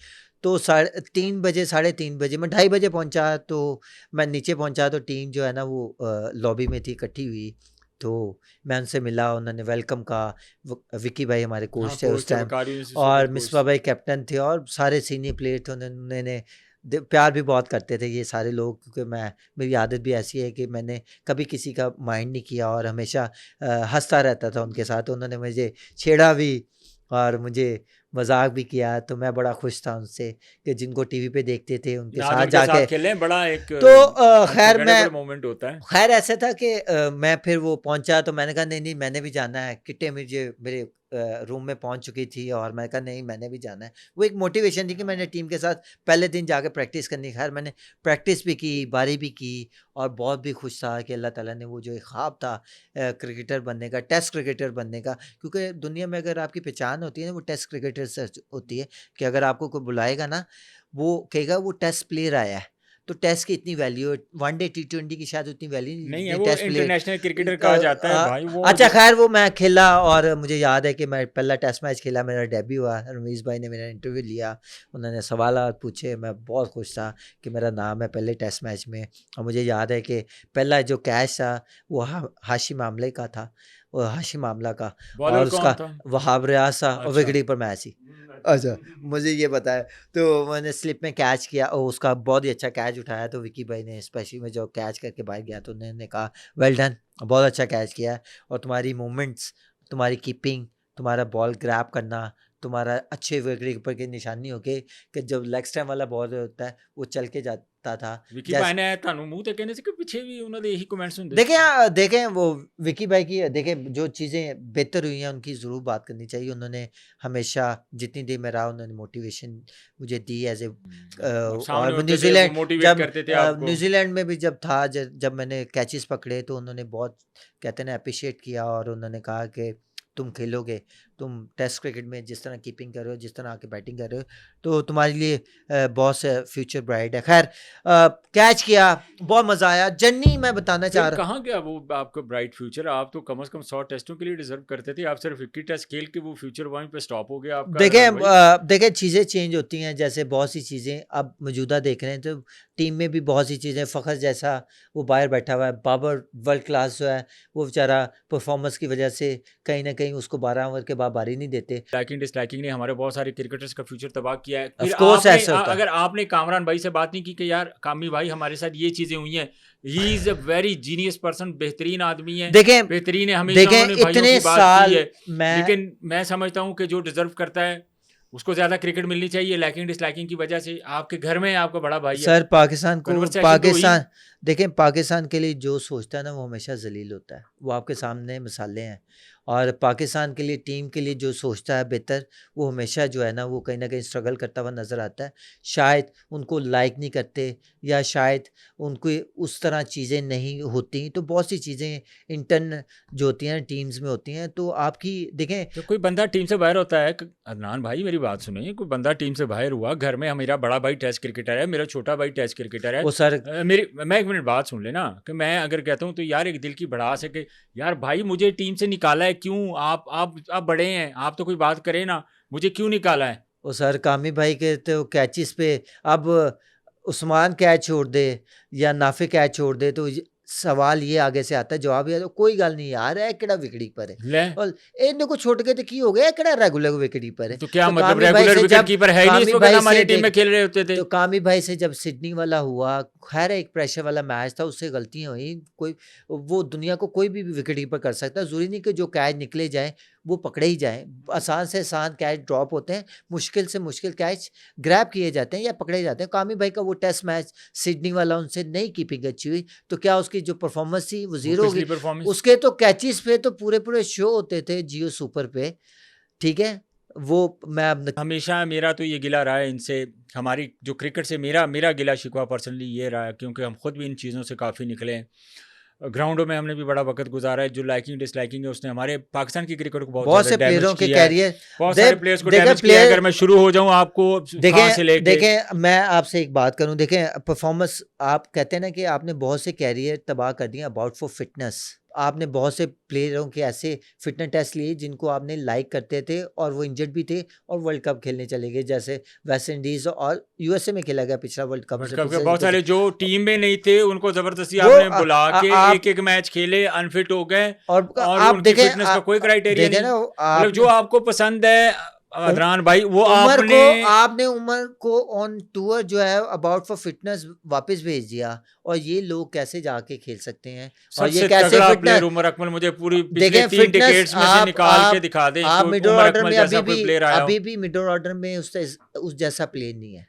तो 3:30 3:30 बजे मैं 2:30 बजे पहुंचा। तो मैं नीचे पहुंचा तो टीम जो है ना वो लॉबी में थी इकट्ठी हुई। तो मैं उनसे मिला, उन्होंने वेलकम कहा। विकी भाई हमारे हाँ कोच थे कोच उस थे, टाइम, बकारी यूनिवर्सिटी और सुपर कोच मिसबा थे। भाई कैप्टन थे, और सारे सीनियर प्लेयर थे। उन्होंने प्यार भी बहुत करते थे ये सारे लोग, क्योंकि मेरी आदत भी ऐसी है कि मैंने कभी किसी का माइंड नहीं किया और हमेशा हंसता रहता था उनके साथ। उन्होंने मुझे छेड़ा भी और मुझे मजाक भी किया, तो मैं बड़ा खुश था उनसे कि जिनको टीवी पे देखते थे उनके कि आज साथ उनके जाके। साथ खेलने बड़ा एक तो खैर अनफॉरगेटेबल मोमेंट होता है। ऐसा था कि मैं फिर वो पहुंचा तो मैंने कहा नहीं नहीं मैंने भी जाना है। किट्टे मुझे मेरे रूम में पहुंच चुकी थी और मैंने कहा नहीं मैंने भी जाना है। वो एक मोटिवेशन थी कि मैंने टीम के साथ पहले दिन जाके प्रैक्टिस करनी। खैर मैंने प्रैक्टिस भी की, बारी भी की, और बहुत भी खुश था कि अल्लाह ताला ने वो जो एक ख्वाब था क्रिकेटर बनने का, टेस्ट क्रिकेटर बनने का, क्योंकि दुनिया में अगर आपकी पहचान होती है ना वो टेस्ट क्रिकेटर क्राइटेरिया सर्च होती है कि अगर आपको कोई बुलाएगा ना, वो कहेगा वो टेस्ट प्लेयर आया है, तो टेस्ट की इतनी वैल्यू है, वनडे T20 की शायद उतनी वैल्यू नहीं नहीं है, है, वो टेस्ट प्लेयर। इंटरनेशनल क्रिकेटर कहा जाता है भाई वो अच्छा खैर वो मैं खेला और मुझे याद है कि मैं पहला टेस्ट मैच खेला, मेरा डेब्यू हुआ, रमीज़ भाई ने मेरा इंटरव्यू लिया, उन्होंने सवालात पूछे, मैं बहुत खुश था कि मेरा नाम है पहले टेस्ट मैच में। और मुझे याद है कि पहला जो कैच था वो हाशिम आमले का था, वो हाशिम आमला का, बॉलर और उसका कौन था? वहाब रियाज था, और अच्छा। विकेट पर मैच ही। अच्छा मुझे ये बताया, तो मैंने स्लिप में कैच किया और उसका बहुत ही अच्छा कैच उठाया, तो विकी भाई ने स्पेशली में जो कैच करके बाहर गया तो उन्होंने कहा वेल डन, बहुत अच्छा कैच किया है, और तुम्हारी मूवमेंट्स, तुम्हारी कीपिंग, तुम्हारा बॉल ग्रैब करना, तुम्हारा अच्छे विकेट कीपर की निशानी हो गई कि जब लेग स्टैम्प वाला बॉल होता है वो चल के जाता था। विकी भाई ने ਤੁਹਾਨੂੰ ਮੂੰਹ ਤੇ कहने से कि पीछे भी ਉਹਨਾਂ ਦੇ ਇਹੀ कमेंट्स ਹੁੰਦੇ देखें वो विकी भाई की, देखें जो चीज़ें बेहतर हुई हैं उनकी ज़रूर बात करनी चाहिए। उन्होंने हमेशा जितनी देर में रहा उन्होंने मोटिवेशन मुझे दी एज ए, सामने और होते थे वो मोटिवेट जब करते थे आपको। न्यूजीलैंड में भी जब था, जब मैंने कैचेस पकड़े तो उन्होंने बहुत कहते हैं अप्रिशिएट किया, और उन्होंने कहा कि तुम खेलोगे, तुम टेस्ट क्रिकेट में जिस तरह कीपिंग कर रहे हो, जिस तरह आके बैटिंग कर रहे हो, तो तुम्हारे लिए बहुत से फ्यूचर ब्राइट है। खैर कैच किया, बहुत मज़ा आया। जर्नी मैं बताना चाह फिर रहा कहाँ गया वो आपका ब्राइट फ्यूचर? आप तो कम से कम 100 टेस्टों के लिए डिजर्व करते थे, आप सिर्फ 50 टेस्ट खेल के वो फ्यूचर वहीं पे स्टॉप हो गया आपका। देखें चीज़ें चेंज होती हैं, जैसे बहुत सी चीज़ें अब मौजूदा देख रहे हैं, तो टीम में भी बहुत सी चीज़ें, फ़खर जैसा वो बाहर बैठा हुआ है, बाबर वर्ल्ड क्लास जो है वो बेचारा परफॉर्मेंस की वजह से कहीं ना कहीं उसको 12 ओवर के बाद बारी नहीं देते। लाइकिंग डिसलाइकिंग ने हमारे बहुत सारे क्रिकेटर्स का फ्यूचर तबाह किया है। Of फिर course आपने ऐसा होता है। अगर आपने कामरान भाई से बात नहीं की कि यार कामी भाई हमारे साथ ये चीजें हुई हैं, he is a very genius person, बेहतरीन आदमी है, देखें बेहतरीन है, हमेशा देखें उन्होंने भाइयों इतने की बात साल की है, मैं लेकिन मैं समझता हूँ कि जो डिजर्व करता है उसको ज्यादा क्रिकेट मिलनी चाहिए। लाइकिंग डिसलाइकिंग की वजह से आपके घर में आपका बड़ा भाई है, सर पाकिस्तान को, कन्वर्सेशन तो हुई। पाकिस्तान देखें पाकिस्तान के लिए जो सोचता है ना वो हमेशा जलील होता है, वो आपके सामने मिसालें हैं। और पाकिस्तान के लिए, टीम के लिए जो सोचता है बेहतर, वो हमेशा जो है ना वो कहीं ना कहीं स्ट्रगल करता हुआ नज़र आता है। शायद उनको लाइक नहीं करते, या शायद उनको उस तरह चीज़ें नहीं होती, तो बहुत सी चीज़ें इंटर्न जो होती हैं टीम्स में होती हैं। तो आपकी देखें, तो कोई बंदा टीम से बाहर होता है, अदनान भाई मेरी बात सुनिए, कोई बंदा टीम से बाहर हुआ, घर में मेरा बड़ा भाई टेस्ट क्रिकेटर है, मेरा छोटा भाई टेस्ट क्रिकेटर है, वो सर मैं एक मिनट बात सुन लेना, कि मैं अगर कहता हूँ तो यार एक दिल की भड़ास है कि यार भाई मुझे टीम से निकाला है क्यों? आप बड़े हैं, आप तो कोई बात करें ना, मुझे क्यों निकाला है? वो सर कामी भाई के तो कैचेस पे, अब उस्मान कैच छोड़ दे या नाफे कैच छोड़ दे तो सवाल ये आगे से आता है, जवाब ये तो कोई गल नहीं यार, है किहड़ा विकेट कीपर है, ले और इन्हें को छोड़ के तो की हो गया, किहड़ा रेगुलर विकेट कीपर है। तो क्या तो मतलब कामी भाई रेगुलर से विकेट जब कीपर है ही नहीं इस कामी वक्त भाई हमारी से टीम में खेल रहे होते थे। तो कामी भाई से जब सिडनी वाला हुआ, खैर एक प्रेशर वाला मैच था, उससे गलतियां हुई, कोई वो दुनिया को कोई भी विकेट कीपर कर सकता है, जरूरी नहीं कि जो कैच निकले जाए वो पकड़े ही जाए, आसान से आसान कैच ड्रॉप होते हैं, मुश्किल से मुश्किल कैच ग्रैब किए जाते हैं या पकड़े जाते हैं। कामी भाई का वो टेस्ट मैच सिडनी वाला, उनसे नहीं कीपिंग अच्छी हुई, तो क्या उसकी जो परफॉर्मेंस थी वो जीरो हो गई। परफॉर्मेंस उसके तो कैचेस पे तो पूरे पूरे शो होते थे जियो सुपर पे, ठीक है। वो मैं अब हमेशा मेरा तो ये गिला रहा है इनसे, हमारी जो क्रिकेट से मेरा गिला शिकवा पर्सनली ये रहा है, क्योंकि हम खुद भी इन चीज़ों से काफ़ी निकले हैं, ग्राउंडों में हमने भी बड़ा वक्त गुजारा है। जो लाइकिंग डिसलाइकिंग है उसने हमारे पाकिस्तान की क्रिकेट को बहुत से ज़्यादा प्लेयरों डैमेज के किया है, कैरियर, बहुत सारे प्लेयर्स को देखें डैमेज किया है। प्लेयर, अगर मैं शुरू हो जाऊं आपको कहाँ से लेके, देखें मैं आपसे एक बात करूं, देखें परफॉर्मेंस, आप कहते हैं ना कि आपने बहुत से कैरियर तबाह कर दिए अबाउट फॉर फिटनेस, आपने बहुत से प्लेयरों के ऐसे फिटनेस टेस्ट लिए जिनको आपने लाइक करते थे और वो इंजर्ड भी थे और वर्ल्ड कप खेलने चले गए, jैसे वेस्ट इंडीज और यूएसए में खेला गया पिछला वर्ल्ड कप से बहुत सारे जो टीम में नहीं थे उनको जबरदस्ती वो आपने बुला के आप एक एक मैच खेले, अनफिट हो गए, और और आप उनकी देखें, फिटनेस का कोई क्राइटेरिया देखें नहीं। ना मतलब जो आपको पसंद है अदनान भाई, वो आपने उमर को ऑन टूर जो है अबाउट फॉर फिटनेस वापस भेज दिया, और ये लोग कैसे जाके खेल सकते हैं, और ये कैसे तगड़ा फिटनेस, प्लेयर उमर अकमल, मुझे पूरी पिछले देखें 3 डिकेड्स में से निकाल के दिखा दें आप कोई मिडिल उमर ऑर्डर अकमल में जैसा कोई प्लेयर आया हो। अभी भी मिडिल ऑर्डर में उस जैसा प्लेयर नहीं है।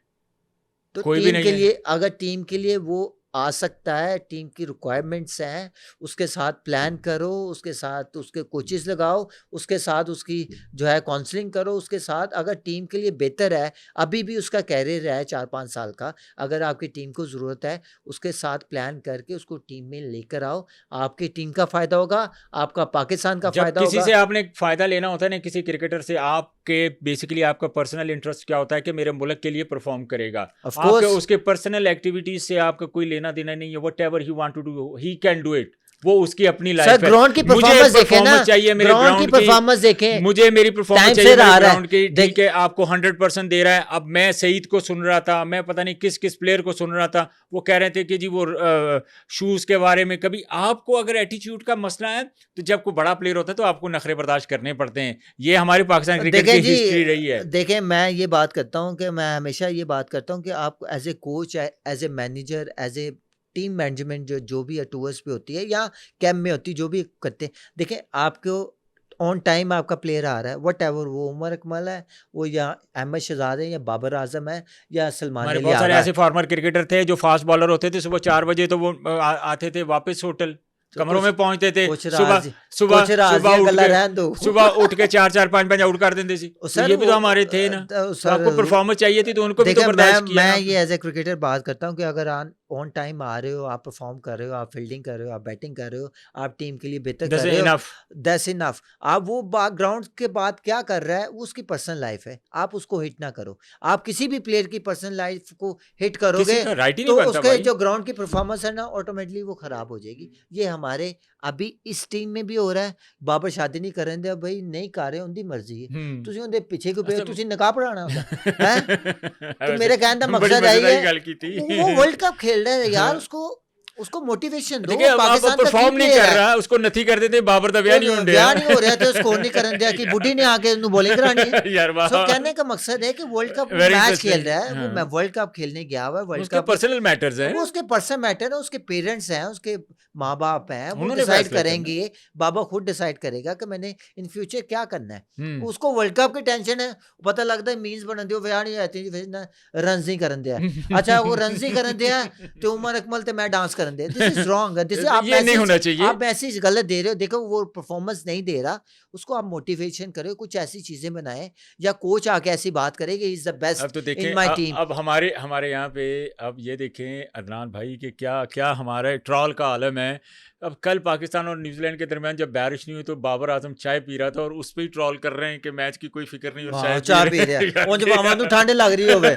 तो कोई भी टीम नहीं के है। लिए, अगर टीम के लिए वो आ सकता है, टीम की रिक्वायरमेंट्स हैं, उसके साथ प्लान करो, उसके साथ उसके कोचेस लगाओ, उसके साथ उसकी जो है काउंसलिंग करो, उसके साथ अगर टीम के लिए बेहतर है, अभी भी उसका कैरियर है 4-5 साल का, अगर आपकी टीम को ज़रूरत है उसके साथ प्लान करके उसको टीम में लेकर आओ, आपकी टीम का फ़ायदा होगा, आपका पाकिस्तान का जब फ़ायदा किसी होगा। से आपने फ़ायदा लेना होता है ना किसी क्रिकेटर से, आप कि बेसिकली आपका पर्सनल इंटरेस्ट क्या होता है कि मेरे मुल्क के लिए परफॉर्म करेगा, ऑफ आपके कोर्स उसके पर्सनल एक्टिविटीज से आपका कोई लेना देना नहीं है। Whatever he want to do he can do it, वो उसकी अपनी सर लाइफ है। ग्राउंड की मुझे परफॉर्मेंस देखें ना, परफॉर्मेंस चाहिए मेरे ग्राउंड की ग्राउंड की, परफॉर्मेंस देखें, मुझे मेरी परफॉर्मेंस टाइम चाहिए से मेरे आ रहा ग्राउंड की। है ठीक है, आपको 100% दे रहा है। अब मैं सईद को सुन रहा था, मैं पता नहीं किस किस प्लेयर को सुन रहा था, वो कह रहे थे कि जी वो शूज के बारे में। कभी आपको अगर एटीट्यूड का मसला है तो जब कोई बड़ा प्लेयर होता है तो आपको नखरे बर्दाश्त करने पड़ते हैं। ये हमारे पाकिस्तान क्रिकेट देखें की हिस्ट्री रही जी, है। देखें मैं ये बात करता हूँ कि मैं हमेशा ये बात करता हूँ कि आप as a coach, as a manager, as a team management जो भी टूर्स पे होती है या कैंप में होती है, जो भी करते हैं, देखें आपको ऑन टाइम आपका प्लेयर आ रहा है, वट एवर वो उमर अकमल है, वो या अहमद शहजाद है, या बाबर आजम है, या सलमान हमारे अली बहुत सारे आगा ऐसे है। फॉर्मर क्रिकेटर थे जो फास्ट बॉलर होते थे, सुबह 4 बजे तो वो आते थे वापस होटल, तो कमरों में पहुंचते थे। कुछ सुबह राज सुबह कुछ सुबह राजिया उठ गल्ला के रहन दो सुबह उठ के 4-4 5-5 आउट कर देते थे। तो सर ये भी वो तो हमारे थे ना। तो सर आपको परफॉर्मेंस चाहिए थी तो उनको भी तो देखिए बर्दाश्त किया ना मैं आपने। ये एज ए क्रिकेटर बात करता हूँ कि अगर आप ऑन टाइम आ रहे हो, आप परफॉर्म कर रहे हो, आप फील्डिंग कर रहे हो, आप बैटिंग कर रहे हो, आप टीम के लिए बेहतर दैट्स कर रहे हो, इनफ। That's enough. आप वो ग्राउंड के बाद क्या कर रहा है वो उसकी पर्सनल लाइफ है, आप उसको हिट ना करो। आप किसी भी प्लेयर की पर्सनल लाइफ को हिट किसी करोगे का राइट ही तो नहीं बनता उसके भाई। जो ग्राउंड की परफॉर्मेंस है ना ऑटोमेटिकली वो खराब हो जाएगी। ये हमारे अभी इस टीम में भी हो रहा है। बाबर शादी नहीं करें दे भाई, नहीं कर रहे उनकी मर्जी है, हम्म। ਤੁਸੀਂ ਉਹਦੇ ਪਿੱਛੇ ਕਿਉਂ ਪਏ, अच्छा ਤੁਸੀਂ ਨਿਕਾਹ ਪੜਾਉਣਾ ਉਹਦਾ ਹੈ। तो वैसे मेरे कहने का बड़ी मकसद है मजेदार ये, गल की थी। वो वर्ल्ड कप खेल रहा है यार, हाँ। उसको उसको मोटिवेशन दो। देखिए अब पाकिस्तान का की परफॉर्म नहीं प्लेयर कर है, रहा, उसको नथी कर देते, बाबर दा ब्याह नहीं होने ब्याह नहीं हो रहा तो स्कोर नहीं करन दिया कि बुढ़ी ने आके उन्हें बॉलिंग करानी है। यार वाह, सो कहने का मकसद है कि वर्ल्ड कप वेरी मैच खेल इंटरेस्टिंग। रहा है, वो हाँ। वर्ल्ड कप खेलने गया हुआ है, वर्ल्ड उसके कप पर्सनल मैटर्स हैं, वो उसके पर्सनल मैटर है, उसके पेरेंट्स हैं, उसके माँ बाप हैं, वो उन्होंने डिसाइड फैसला करना है। करेंगे। बाबा खुद डिसाइड करेगा कि मैंने इन फ्यूचर क्या करना है। हम्म। उसको वर्ल्ड कप की टेंशन है, पता लगता है मीन्स बन दियो विआह नहीं आती जी, फिर ना रन नहीं करन दिया। अच्छा वो रन नहीं करन दिया तो उमर अकमल ते मैं डांस करन दिया, दिस इज रॉन्ग। दिस आप ये नहीं होना चाहिए। आप मैसेज गलत दे रहे हो। देखो वो परफॉर्मेंस नहीं दे रहा, उसको आप मोटिवेशन करो, कुछ ऐसी चीजें बनाए, या कोच आके ऐसी बात करे कि इज द अब बेस्ट तो देखें इन माय टीम। अब हमारे हमारे यहाँ पे अब ये देखें अदनान भाई कि क्या क्या हमारा ट्रॉल का आलम है। अब कल पाकिस्तान और न्यूजीलैंड के दरमियान जब बारिश नहीं हुई तो बाबर आजम चाय पी रहा था और उस पर ही ट्रॉल कर रहे हैं कि मैच की कोई फिक्र नहीं और हाँ, चाय चाय पी रहा है उंज भावां नूं ठंड लग रही होवे,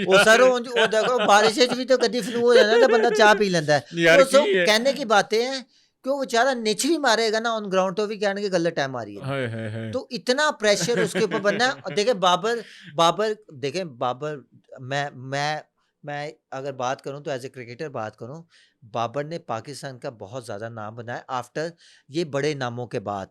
ਉਹ सर उंज ਉਹ देखो बारिश ਵਿੱਚ ਵੀ तो कदी फ्लू हो जाना तो बंदा चाय पी लेंदा है। यार तो सो की है। कहने की बातें हैं कि वो बेचारा नेचुरली मारेगा ना ऑन ग्राउंड तो भी कहने की गलत टाइम आ रही है। हाय हाय हाय। तो इतना प्रेशर उसके ऊपर बनना है। देखें बाबर बाबर देखें बाबर मैं अगर बात करूं तो एज ए क्रिकेटर बात करूं, बाबर ने पाकिस्तान का बहुत ज़्यादा नाम बनाया आफ्टर ये बड़े नामों के बाद।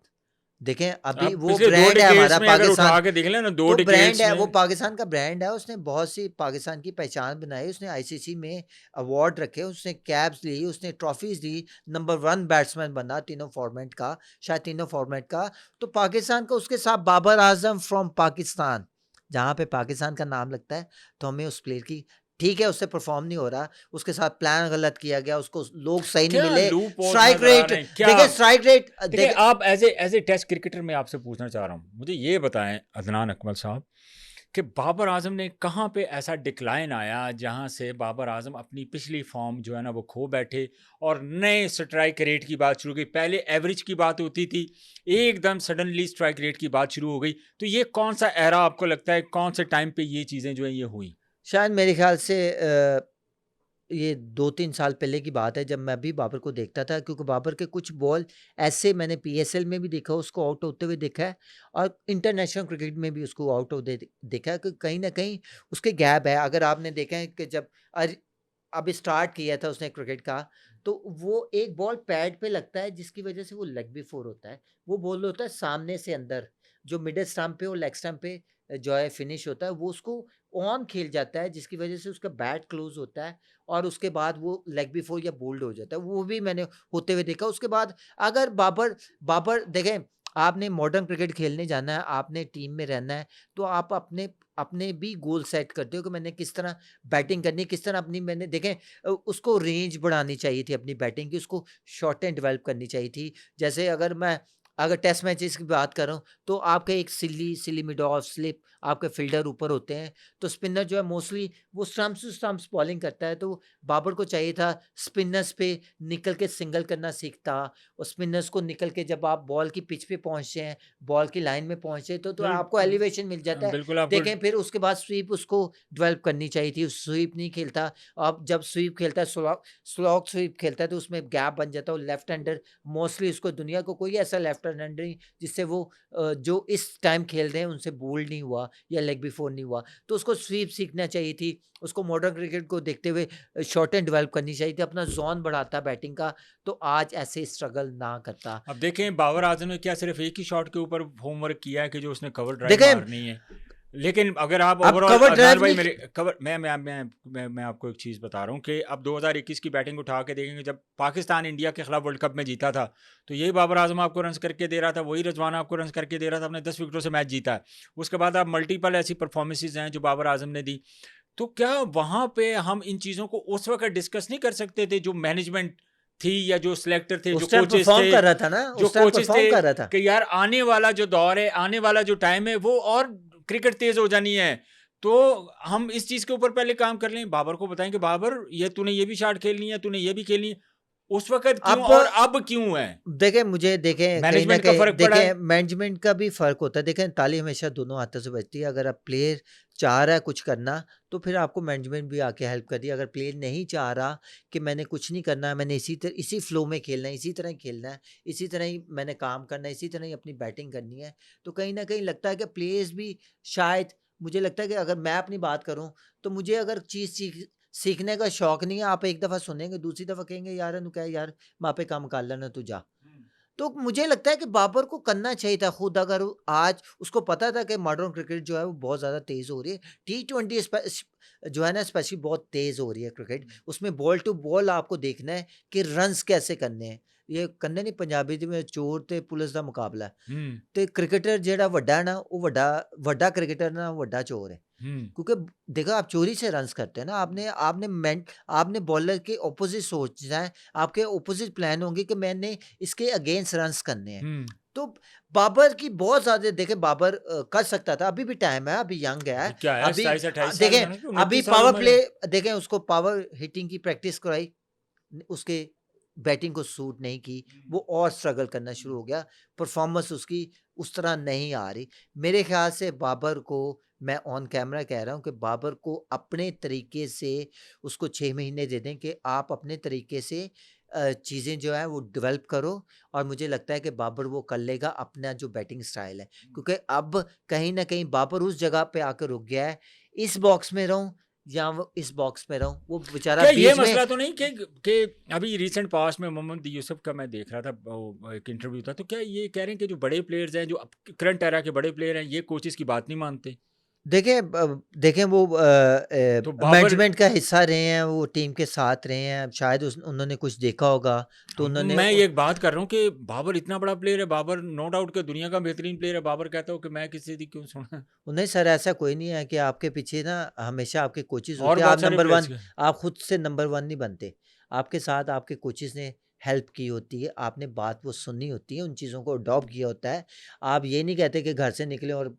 देखें अभी अब वो पिछले 2 ब्रांड है डिकेड्स हमारा में अगर पाकिस्तान, उठा के देख लें ना 2 वो ब्रांड डिकेड्स है, वो में पाकिस्तान का ब्रांड है। उसने बहुत सी पाकिस्तान की पहचान बनाई, उसने आईसीसी में अवार्ड रखे, उसने कैप्स ली, उसने ट्रॉफीज ली, नंबर 1 बैट्समैन बना तीनों फॉर्मेट का, शायद तीनों फॉर्मेट का। तो पाकिस्तान का उसके साथ बाबर आजम फ्रॉम पाकिस्तान, जहाँ पे पाकिस्तान का नाम लगता है तो हमें उस प्लेयर की, ठीक है उससे परफॉर्म नहीं हो रहा, उसके साथ प्लान गलत किया गया, उसको लोग सही नहीं क्या मिले, लूप होल्स स्ट्राइक नजर आ रेट रहे हैं क्या? देखिए, स्ट्राइक रेट देखिए आप एज ए टेस्ट क्रिकेटर में आपसे पूछना चाह रहा हूँ, मुझे ये बताएं अदनान अकमल साहब कि बाबर आजम ने कहाँ पे ऐसा डिक्लाइन आया जहाँ से बाबर आजम अपनी पिछली फॉर्म जो है ना वो खो बैठे और नए स्ट्राइक रेट की बात शुरू की। पहले एवरेज की बात होती थी, एकदम सडनली स्ट्राइक रेट की बात शुरू हो गई। तो ये कौन सा एरा आपको लगता है, कौन से टाइम पे ये चीज़ें जो है ये हुई? शायद मेरे ख्याल से ये 2-3 साल पहले की बात है जब मैं भी बाबर को देखता था, क्योंकि बाबर के कुछ बॉल ऐसे मैंने पीएसएल में भी देखा, उसको आउट होते हुए देखा है, और इंटरनेशनल क्रिकेट में भी उसको आउट होते देखा है कि कहीं ना कहीं उसके गैप है। अगर आपने देखा है कि जब अभी स्टार्ट किया था उसने क्रिकेट का, तो वो एक बॉल पैड पे लगता है जिसकी वजह से वो लेग बी फोर होता है। वो बॉल होता है सामने से अंदर, जो मिडिल स्टंप पे और लेग स्टंप पे जो है फिनिश होता है, वो उसको ऑन खेल जाता है, जिसकी वजह से उसका बैट क्लोज होता है और उसके बाद वो लेग बी फोर या बोल्ड हो जाता है। वो भी मैंने होते हुए देखा। उसके बाद अगर बाबर देखें, आपने मॉडर्न क्रिकेट खेलने जाना है, आपने टीम में रहना है, तो आप अपने अपने भी गोल सेट करते हो कि मैंने किस तरह बैटिंग करनी है, किस तरह अपनी, मैंने देखें उसको रेंज बढ़ानी चाहिए थी अपनी बैटिंग की, उसको शॉर्ट एंड डेवलप करनी चाहिए थी। जैसे अगर मैं अगर टेस्ट मैचेस की बात करूं तो आपके एक सिली मिड ऑफ स्लिप आपके फील्डर ऊपर होते हैं, तो स्पिनर जो है मोस्टली वो स्टंप्स टू स्टंप्स बॉलिंग करता है, तो बाबर को चाहिए था स्पिनर्स पे निकल के सिंगल करना सीखता, और स्पिनर्स को निकल के जब आप बॉल की पिच पे पहुंचते हैं, बॉल की लाइन में पहुंचे तो नहीं, आपको एलिवेशन मिल जाता है। बिल्कुल आपको देखें फिर उसके बाद स्वीप उसको डेवलप करनी चाहिए थी, स्वीप नहीं खेलता। अब जब स्वीप खेलता है स्लॉग स्वीप खेलता है तो उसमें गैप बन जाता है, लेफ्ट हैंडर मोस्टली उसको दुनिया को कोई ऐसा लेफ्ट हैंडर नहीं जिससे वो जो इस टाइम खेल रहे हैं उनसे बोल्ड नहीं हुआ या लेग बिफोर नहीं हुआ, तो उसको स्वीप सीखना चाहिए थी। उसको मॉडर्न क्रिकेट को देखते हुए शॉर्ट एंड डेवलप करनी चाहिए थी, अपना जोन बढ़ाता बैटिंग का, तो आज ऐसे स्ट्रगल ना करता। अब देखें बाबर आजम ने क्या सिर्फ एक ही शॉट के ऊपर होमवर्क किया है कि जो उसने कवर ड्राइव देखें मारनी है, लेकिन अगर आप अब ओवरऑल कवर अदनान ड्राइव भाई नहीं मेरे कवर मैं आपको एक चीज़ बता रहा हूँ कि अब 2021 की बैटिंग उठा के देखेंगे, जब पाकिस्तान इंडिया के खिलाफ वर्ल्ड कप में जीता था तो यही बाबर आजम आपको रन्स करके दे रहा था, वही रिजवान आपको रन्स करके दे रहा था, अपने 10 विकेटों से मैच जीता है। उसके बाद आप मल्टीपल ऐसी परफॉर्मेंसेज हैं जो बाबर आजम ने दी, तो क्या वहाँ पे हम इन चीज़ों को उस वक्त डिस्कस नहीं कर सकते थे, जो मैनेजमेंट थी या जो सिलेक्टर थे, जो उस टाइम कोचेस परफॉर्म थे, कर रहा था ना, जो उस टाइम कोचेस परफॉर्म थे कर रहा था। कि यार आने वाला जो दौर है, आने वाला जो टाइम है वो और क्रिकेट तेज हो जानी है, तो हम इस चीज के ऊपर पहले काम कर लें, बाबर को बताएं कि बाबर ये तूने ये भी शॉट खेलनी है, तूने ये भी खेलनी है। उस वक्त क्यों अब और अब क्यों है? देखें कहीं ना मैनेजमेंट का कहीं फर्क पड़ा है। देखें मैनेजमेंट का भी फर्क होता है। देखें ताली हमेशा दोनों हाथों से बजती है। अगर आप प्लेयर चाह रहा है कुछ करना तो फिर आपको मैनेजमेंट भी आके हेल्प कर दी। अगर प्लेयर नहीं चाह रहा कि मैंने कुछ नहीं करना है, मैंने इसी फ्लो में खेलना है, इसी तरह ही खेलना है, इसी तरह ही मैंने काम करना है, इसी तरह ही अपनी बैटिंग करनी है, तो कहीं ना कहीं लगता है कि प्लेयर्स भी शायद, मुझे लगता है कि अगर मैं अपनी बात करूं तो मुझे अगर चीज़ सीखने का शौक नहीं है, आप एक दफ़ा सुनेंगे, दूसरी दफ़ा कहेंगे यार अनु क्या यार माँ पे काम कर लेना तू जा। तो मुझे लगता है कि बाबर को करना चाहिए था खुद। अगर आज उसको पता था कि मॉडर्न क्रिकेट जो है वो बहुत ज़्यादा तेज़ हो रही है, T20 जो है ना स्पेशली बहुत तेज़ हो रही है क्रिकेट, उसमें बॉल टू बॉल आपको देखना है कि रन्स कैसे करने हैं। ये करने नहीं, पंजाबी में चोर ते पुलिस का मुकाबला है, तो क्रिकेटर ਜਿਹੜਾ ਵੱਡਾ है ना वो ਵੱਡਾ क्रिकेटर ना ਵੱਡਾ चोर है, क्योंकि देखो आप चोरी से रन्स करते हैं ना, आपने बॉलर के ऑपोजिट सोचना है, आपके ऑपोजिट प्लान होंगे कि मैंने इसके अगेंस्ट रन्स करने हैं। तो बाबर की बहुत ज्यादा देखें, बाबर कर सकता था, अभी भी टाइम है, अभी यंग है, क्या है, अभी 27-28 साल देखें, है ना, कि अभी 29 साल पावर उम्र प्ले है। देखें, उसको पावर हिटिंग की प्रैक्टिस कराई, उसके बैटिंग को सूट नहीं की, वो और स्ट्रगल करना शुरू हो गया, परफॉर्मेंस उसकी उस तरह नहीं आ रही। मेरे ख्याल से बाबर को, मैं ऑन कैमरा कह रहा हूँ कि बाबर को अपने तरीके से उसको 6 महीने दे दें कि आप अपने तरीके से चीज़ें जो है वो डेवलप करो, और मुझे लगता है कि बाबर वो कर लेगा अपना जो बैटिंग स्टाइल है, क्योंकि अब कहीं ना कहीं बाबर उस जगह पे आकर रुक गया है, इस बॉक्स में रहूं या वो इस बॉक्स में रहूं, वो बेचारा क्या ये बीच में। मसला तो नहीं कि अभी रिसेंट पास्ट में मोहम्मद यूसुफ का मैं देख रहा था, वो एक इंटरव्यू था, तो क्या ये कह रहे हैं कि जो बड़े प्लेयर्स हैं, जो करंट एरा के बड़े प्लेयर हैं, ये कोचेस की बात नहीं मानते? देखें वो तो बाबर, मैनेजमेंट का हिस्सा रहे हैं, वो टीम के साथ रहे हैं, शायद उन्होंने कुछ देखा होगा तो उन्होंने मैं ये एक बात कर रहा हूँ कि बाबर इतना बड़ा प्लेयर है, बाबर नो डाउट के दुनिया का बेहतरीन प्लेयर है, बाबर कहता हूँ कि मैं किसी की क्यों सुना। नहीं सर, ऐसा कोई नहीं है कि आपके पीछे ना हमेशा आपके कोचेस और होते हैं, बहुत आप सारे नंबर प्लेयर्स 1, के आप खुद से नंबर 1 नहीं बनते, आपके साथ आपके कोचेस ने हेल्प की होती है, आपने बात वो सुननी होती है, उन चीज़ों को अडॉप्ट किया होता है। आप ये नहीं कहते कि घर से निकले और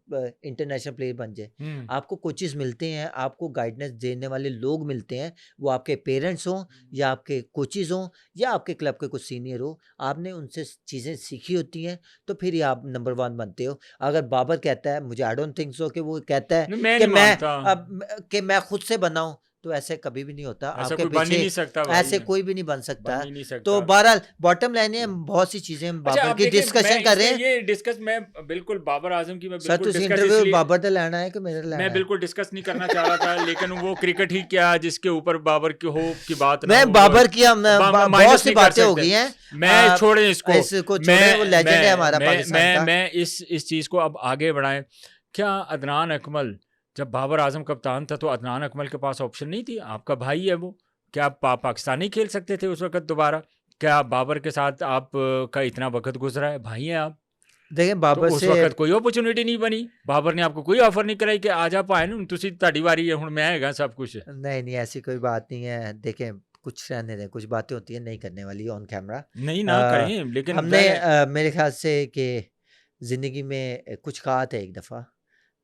इंटरनेशनल प्लेयर बन जाए। आपको कोचेस मिलते हैं, आपको गाइडेंस देने वाले लोग मिलते हैं, वो आपके पेरेंट्स हों या आपके कोचेस हों या आपके क्लब के कुछ सीनियर हो, आपने उनसे चीज़ें सीखी होती हैं, तो फिर ही आप नंबर 1 बनते हो। अगर बाबर कहता है, मुझे आई डोंट थिंक सो कि वो कहता है नहीं, मैं कि नहीं मैं मानता, कि मैं खुद से बना हूं, तो ऐसे कभी भी नहीं होता। ऐसा आपके कोई बन ही पीछे नहीं सकता भाई, ऐसे कोई भी नहीं बन सकता। बन ही नहीं सकता। तो बहरहाल बॉटम लाइन है, बहुत सी चीजें हम अच्छा बाबर आप की देखिए, डिस्कशन मैं कर रहे इसमें हैं। ये डिस्कस, मैं बिल्कुल बाबर आजम की मैं सर बिल्कुल तुम डिस्कस इंटरव्यू इसलिए, बाबर का लेना है कि मेरा लेना मैं है? बिल्कुल डिस्कस नहीं करना चाह रहा था, लेकिन वो क्रिकेट ही क्या जिसके ऊपर बाबर की हो की बात ना मैं हो, बाबर की बहुत माइनस सी नहीं कर बातें हो सकते। गई हैं, मैं छोड़े इसको, इसको छोड़े, वो लेजेंड है हमारा पाकिस्तान का। मैं इस चीज़ को अब आगे बढ़ाएं। क्या अदनान अकमल, जब बाबर आजम कप्तान था तो अदनान अकमल के पास ऑप्शन नहीं थी? आपका भाई है वो, क्या आप पाकिस्तान नहीं खेल सकते थे उस वक्त दोबारा? क्या बाबर के साथ आप का इतना वक्त गुजरा है, भाई हैं आप, देखें तो बाबर उस से वक्त कोई अपॉर्चुनिटी नहीं बनी? बाबर ने आपको कोई ऑफर नहीं कराई कि आ जा पाए ना तुसी, ਤੁਹਾਡੀ ਵਾਰੀ है हुण मैं हैगा सब कुछ? नहीं ऐसी कोई बात नहीं है। देखें कुछ रहने दें, कुछ बातें होती हैं नहीं करने वाली ऑन कैमरा। नहीं ना करें, लेकिन हमने मेरे ख्याल से कि ज़िंदगी में कुछ कहा था एक दफ़ा,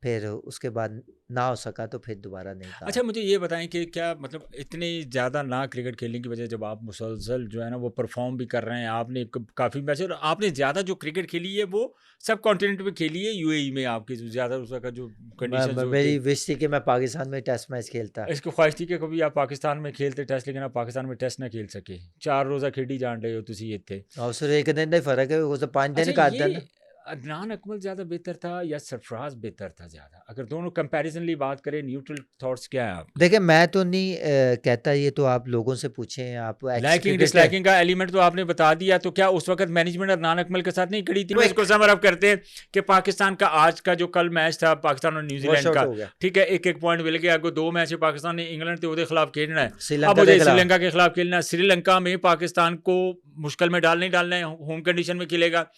फिर उसके बाद ना हो सका तो फिर दोबारा नहीं कहा। अच्छा, मुझे ये बताएं कि क्या मतलब इतनी ज़्यादा ना क्रिकेट खेलने की वजह, जब आप मुसलसल जो है ना वो परफॉर्म भी कर रहे हैं, आपने काफ़ी मैच, और आपने ज़्यादा जो क्रिकेट खेली है वो सब कॉन्टिनेंट में खेली है, यूएई में आपकी जो ज़्यादा उसका जो कंडीशन जो मेरी विश थी कि मैं पाकिस्तान में टेस्ट मैच खेलता। इसकी ख्वाहिश थी कि कभी आप पाकिस्तान में खेलते टेस्ट, लेकिन आप पाकिस्तान में टेस्ट ना खेल सके। 4 रोज़ा खेडी जान रहे हो तुसी इत्थे। और सिर्फ एक दिन का ही फ़र्क है, वो तो 5 दिन अच्छा, का ये ना। अदनान अकमल ज़्यादा बेहतर था या सरफराज बेहतर था ज़्यादा? अगर दोनों कंपैरिजनली बात करें, न्यूट्रल थॉट्स क्या है आपके? देखिए मैं तो नहीं कहता, ये तो आप लोगों से पूछें, आप एक्स लाइकिंग क्रिकेटर। डिसलाइकिंग का एलिमेंट तो आपने बता दिया, तो क्या उस वक्त मैनेजमेंट अदनान अकमल के साथ नहीं खड़ी थी? Quick. इसको समर अप करते हैं कि पाकिस्तान का आज का जो कल मैच था पाकिस्तान और वॉश न्यूजीलैंड आउट का, हो गया ठीक है, एक एक पॉइंट मिल गया आपको। 2 मैच है पाकिस्तान ने इंग्लैंड के खिलाफ खेलना है, अब श्रीलंका मुझे के खिलाफ। श्रीलंका के खिलाफ खेलना है। श्रीलंका में पाकिस्तान को मुश्किल में डालना है, होम कंडीशन में खेलेगा।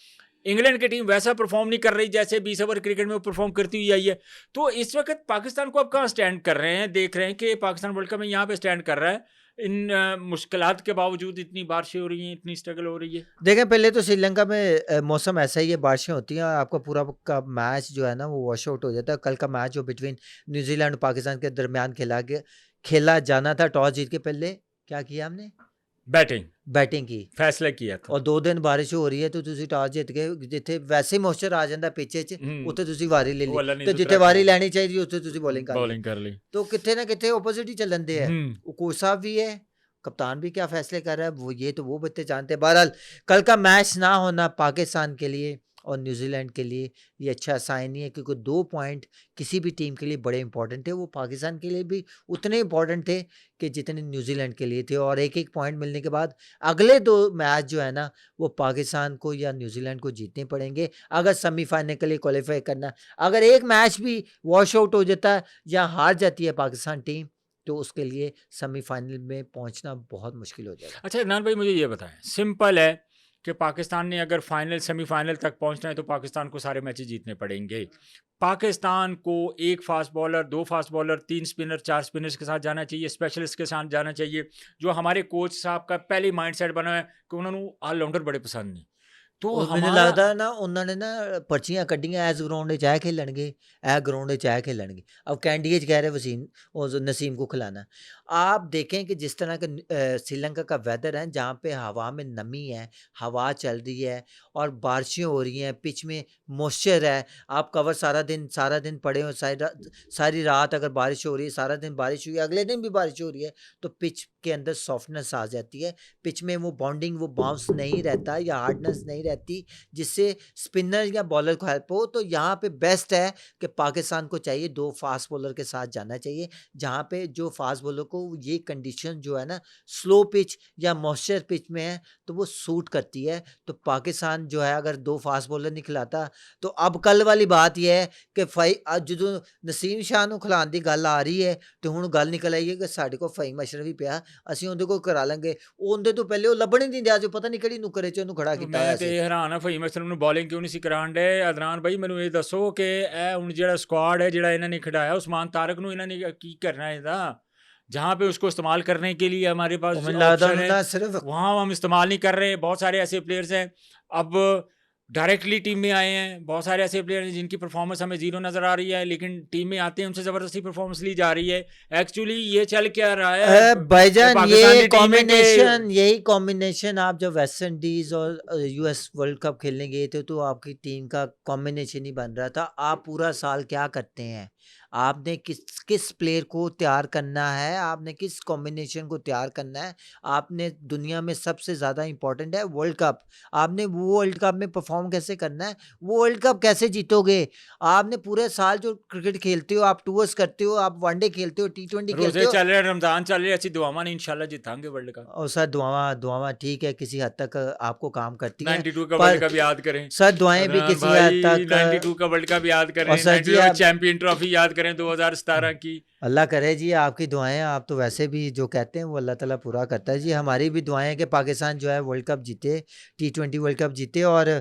इंग्लैंड की टीम वैसा परफॉर्म नहीं कर रही जैसे 20 ओवर क्रिकेट में वो परफॉर्म करती हुई आई है। तो इस वक्त पाकिस्तान को अब कहाँ स्टैंड कर रहे हैं? देख रहे हैं कि पाकिस्तान वर्ल्ड कप में यहाँ पे स्टैंड कर रहा है, इन मुश्किलात के बावजूद, इतनी बारिशें हो रही हैं, इतनी स्ट्रगल हो रही है। देखें पहले तो श्रीलंका में मौसम ऐसा ही है, बारिशें होती हैं और आपका पूरा का मैच जो है ना वो वॉश आउट हो जाता है। कल का मैच जो बिटवीन न्यूजीलैंड और पाकिस्तान के दरमियान खेला जाना था, टॉस जीत के पहले क्या किया हमने? बैटिंग की, फैसला किया था। और 2 दिन बारिश हो रही है तो ਤੁਸੀਂ टॉस ਜਿੱਤ ਕੇ ਜਿੱਥੇ ਵੈਸੇ ਹੀ ਮੋਇਸਚਰ ਆ ਜਾਂਦਾ ਪਿੱਚੇ 'ਚ, ਉੱਥੇ ਤੁਸੀਂ ਵਾਰੀ ਲੈ ਲਈ ਤੇ ਜਿੱਥੇ ਵਾਰੀ ਲੈਣੀ ਚਾਹੀਦੀ ਉੱਥੇ ਤੁਸੀਂ ਬੋਲਿੰਗ ਕਰ ਲਈ। तो कितने ना कितने ऑपोजिट ही चलन दे है। कोच साहब भी है, कप्तान भी क्या फैसले कर रहा है वो, ये तो वो बच्चे जानते हैं। बहरहाल कल का मैच ना होना पाकिस्तान के लिए और न्यूजीलैंड के लिए ये अच्छा साइन नहीं है, क्योंकि 2 पॉइंट किसी भी टीम के लिए बड़े इंपॉर्टेंट थे। वो पाकिस्तान के लिए भी उतने इंपॉर्टेंट थे कि जितने न्यूजीलैंड के लिए थे। और एक एक पॉइंट मिलने के बाद अगले 2 मैच जो है ना वो पाकिस्तान को या न्यूजीलैंड को जीतने पड़ेंगे अगर सेमीफाइनल के लिए क्वालिफाई करना। अगर एक मैच भी वॉश आउट हो जाता है या हार जाती है पाकिस्तान टीम तो उसके लिए सेमीफाइनल में पहुंचना बहुत मुश्किल हो जाएगा। अच्छा इरनान भाई, मुझे ये बताएं, सिंपल है कि पाकिस्तान ने अगर फाइनल सेमीफाइनल तक पहुंचना है तो पाकिस्तान को सारे मैचेस जीतने पड़ेंगे। पाकिस्तान को 1 fast bowler, 2 fast bowler, 3 spinner, 4 spinners के साथ जाना चाहिए, स्पेशलिस्ट के साथ जाना चाहिए। जो हमारे कोच साहब का पहले माइंडसेट बना है कि उन्होंने ऑलराउंडर बड़े पसंद नहीं, तो ਮੈਨੂੰ हमारा ਲੱਗਦਾ ਨਾ ਉਹਨਾਂ ਨੇ ਨਾ ਪਰਚੀਆਂ ਕੱਢੀਆਂ, ਐਸ ग्राउंड 'ਚ ਇਹ खेलणगे, ए ग्राउंड 'ਚ ਇਹ खेलणगे। अब कैंडी कह रहे वसीम और नसीम को खिलाना। आप देखें कि जिस तरह का श्रीलंका का वेदर है जहाँ पे हवा में नमी है, हवा चल रही है और बारिशें हो रही हैं, पिच में मॉइस्चर है। आप कवर सारा दिन पड़े हो, सारी रात अगर बारिश हो रही है, सारा दिन बारिश हुई है, अगले दिन भी बारिश हो रही है, तो पिच के अंदर सॉफ्टनेस आ जाती है। पिच में वो बॉन्डिंग, वो बाउंस नहीं रहता या हार्डनेस नहीं रहती जिससे स्पिनर या बॉलर को हेल्प हो। तो यहाँ पे बेस्ट है कि पाकिस्तान को चाहिए 2 फास्ट बॉलर के साथ जाना चाहिए, जहाँ पे जो फास्ट बॉलर को ये कंडीशन जो है ना स्लो पिच या मॉइस्चर पिच में है तो वो सूट करती है। तो पाकिस्तान जो है अगर 2 फास्ट बॉलर नहीं खिलाता तो अब कल वाली बात यह है कि जो नसीम शाह ਨੂੰ ਖਿਲਾਉਣ ਦੀ ਗੱਲ ਆ ਰਹੀ ਹੈ ਤੇ ਹੁਣ ਗੱਲ ਨਿਕਲ ਆਈ ਹੈ ਕਿ ਸਾਡੇ ਕੋਲ ਫਹੀਮ ਅਸ਼ਰਫੀ ਪਿਆ, ਅਸੀਂ ਉਹਦੇ ਕੋਲ ਕਰਾ ਲਾਂਗੇ। ਉਹਦੇ ਤੋਂ ਪਹਿਲੇ ਉਹ ਲੱਭਣ ਹੀ ਨਹੀਂ ਦਿਆ, ਜੋ ਪਤਾ ਨਹੀਂ ਕਿਹੜੀ ਨੁਕਰੇ 'ਚ ਉਹਨੂੰ ਖੜਾ ਕੀਤਾ ਮੈਂ ਹੋਇਆ ਤੇ ਸੀ। ਹੈਰਾਨ ਆ ਫਹੀਮ ਅਸ਼ਰਫ ਨੂੰ ਬੋਲਿੰਗ ਕਿਉਂ ਨਹੀਂ ਸੀ ਕਰਾਉਣ ਡੇ। ਅਦਨਾਨ ਭਾਈ ਮੈਨੂੰ ਇਹ ਦੱਸੋ ਕਿ ਇਹ ਹੁਣ ਜਿਹੜਾ ਸਕੁਆਡ ਹੈ ਜਿਹੜਾ ਇਹਨਾਂ ਨੇ ਖਿਡਾਇਆ, ਉਸਮਾਨ ਤਾਰਿਕ ਨੂੰ ਇਹਨਾਂ ਨੇ ਕੀ करना है ਇਹਦਾ, जहाँ पे उसको इस्तेमाल करने के लिए हमारे पास ऑप्शन है सिर्फ वहाँ हम इस्तेमाल नहीं कर रहे। बहुत सारे ऐसे प्लेयर्स हैं अब डायरेक्टली टीम में आए हैं, बहुत सारे ऐसे प्लेयर हैं जिनकी परफॉर्मेंस हमें जीरो नज़र आ रही है, लेकिन टीम में आते हैं उनसे ज़बरदस्ती परफॉर्मेंस ली जा रही है। एक्चुअली ये चल क्या रहा है भाईजान, यही कॉम्बिनेशन आप जब वेस्ट इंडीज और यूएस वर्ल्ड कप खेलने गए थे तो आपकी टीम का कॉम्बिनेशन ही बन रहा था। आप पूरा साल क्या करते हैं, आपने किस प्लेयर को तैयार करना है, आपने किस कॉम्बिनेशन को तैयार करना है। आपने दुनिया में सबसे ज़्यादा इंपॉर्टेंट है वर्ल्ड कप, आपने वो वर्ल्ड कप में परफॉर्म कैसे करना है, वो वर्ल्ड कप कैसे जीतोगे। आपने पूरे साल जो क्रिकेट खेलते हो, आप टूर्स करते हो, आप वनडे खेलते हो, T20 खेलते हो, चल रहे, रमजान चल रहे, अच्छी दुआवां नहीं, इंशाल्लाह जीतांगे वर्ल्ड कप। और सर दुआवां ठीक है, किसी हद तक आपको काम करती है। 92 का वर्ल्ड कप याद करें सर, दुआएं भी किसी हद तक 92 का वर्ल्ड कप याद करें, 92 चैंपियन ट्रॉफी याद करें 2017 की। अल्लाह करे जी आपकी दुआएं, आप तो वैसे भी जो कहते हैं वो अल्लाह ताला पूरा करता है जी। हमारी भी दुआएं कि पाकिस्तान जो है वर्ल्ड कप जीते, T20 वर्ल्ड कप जीते। और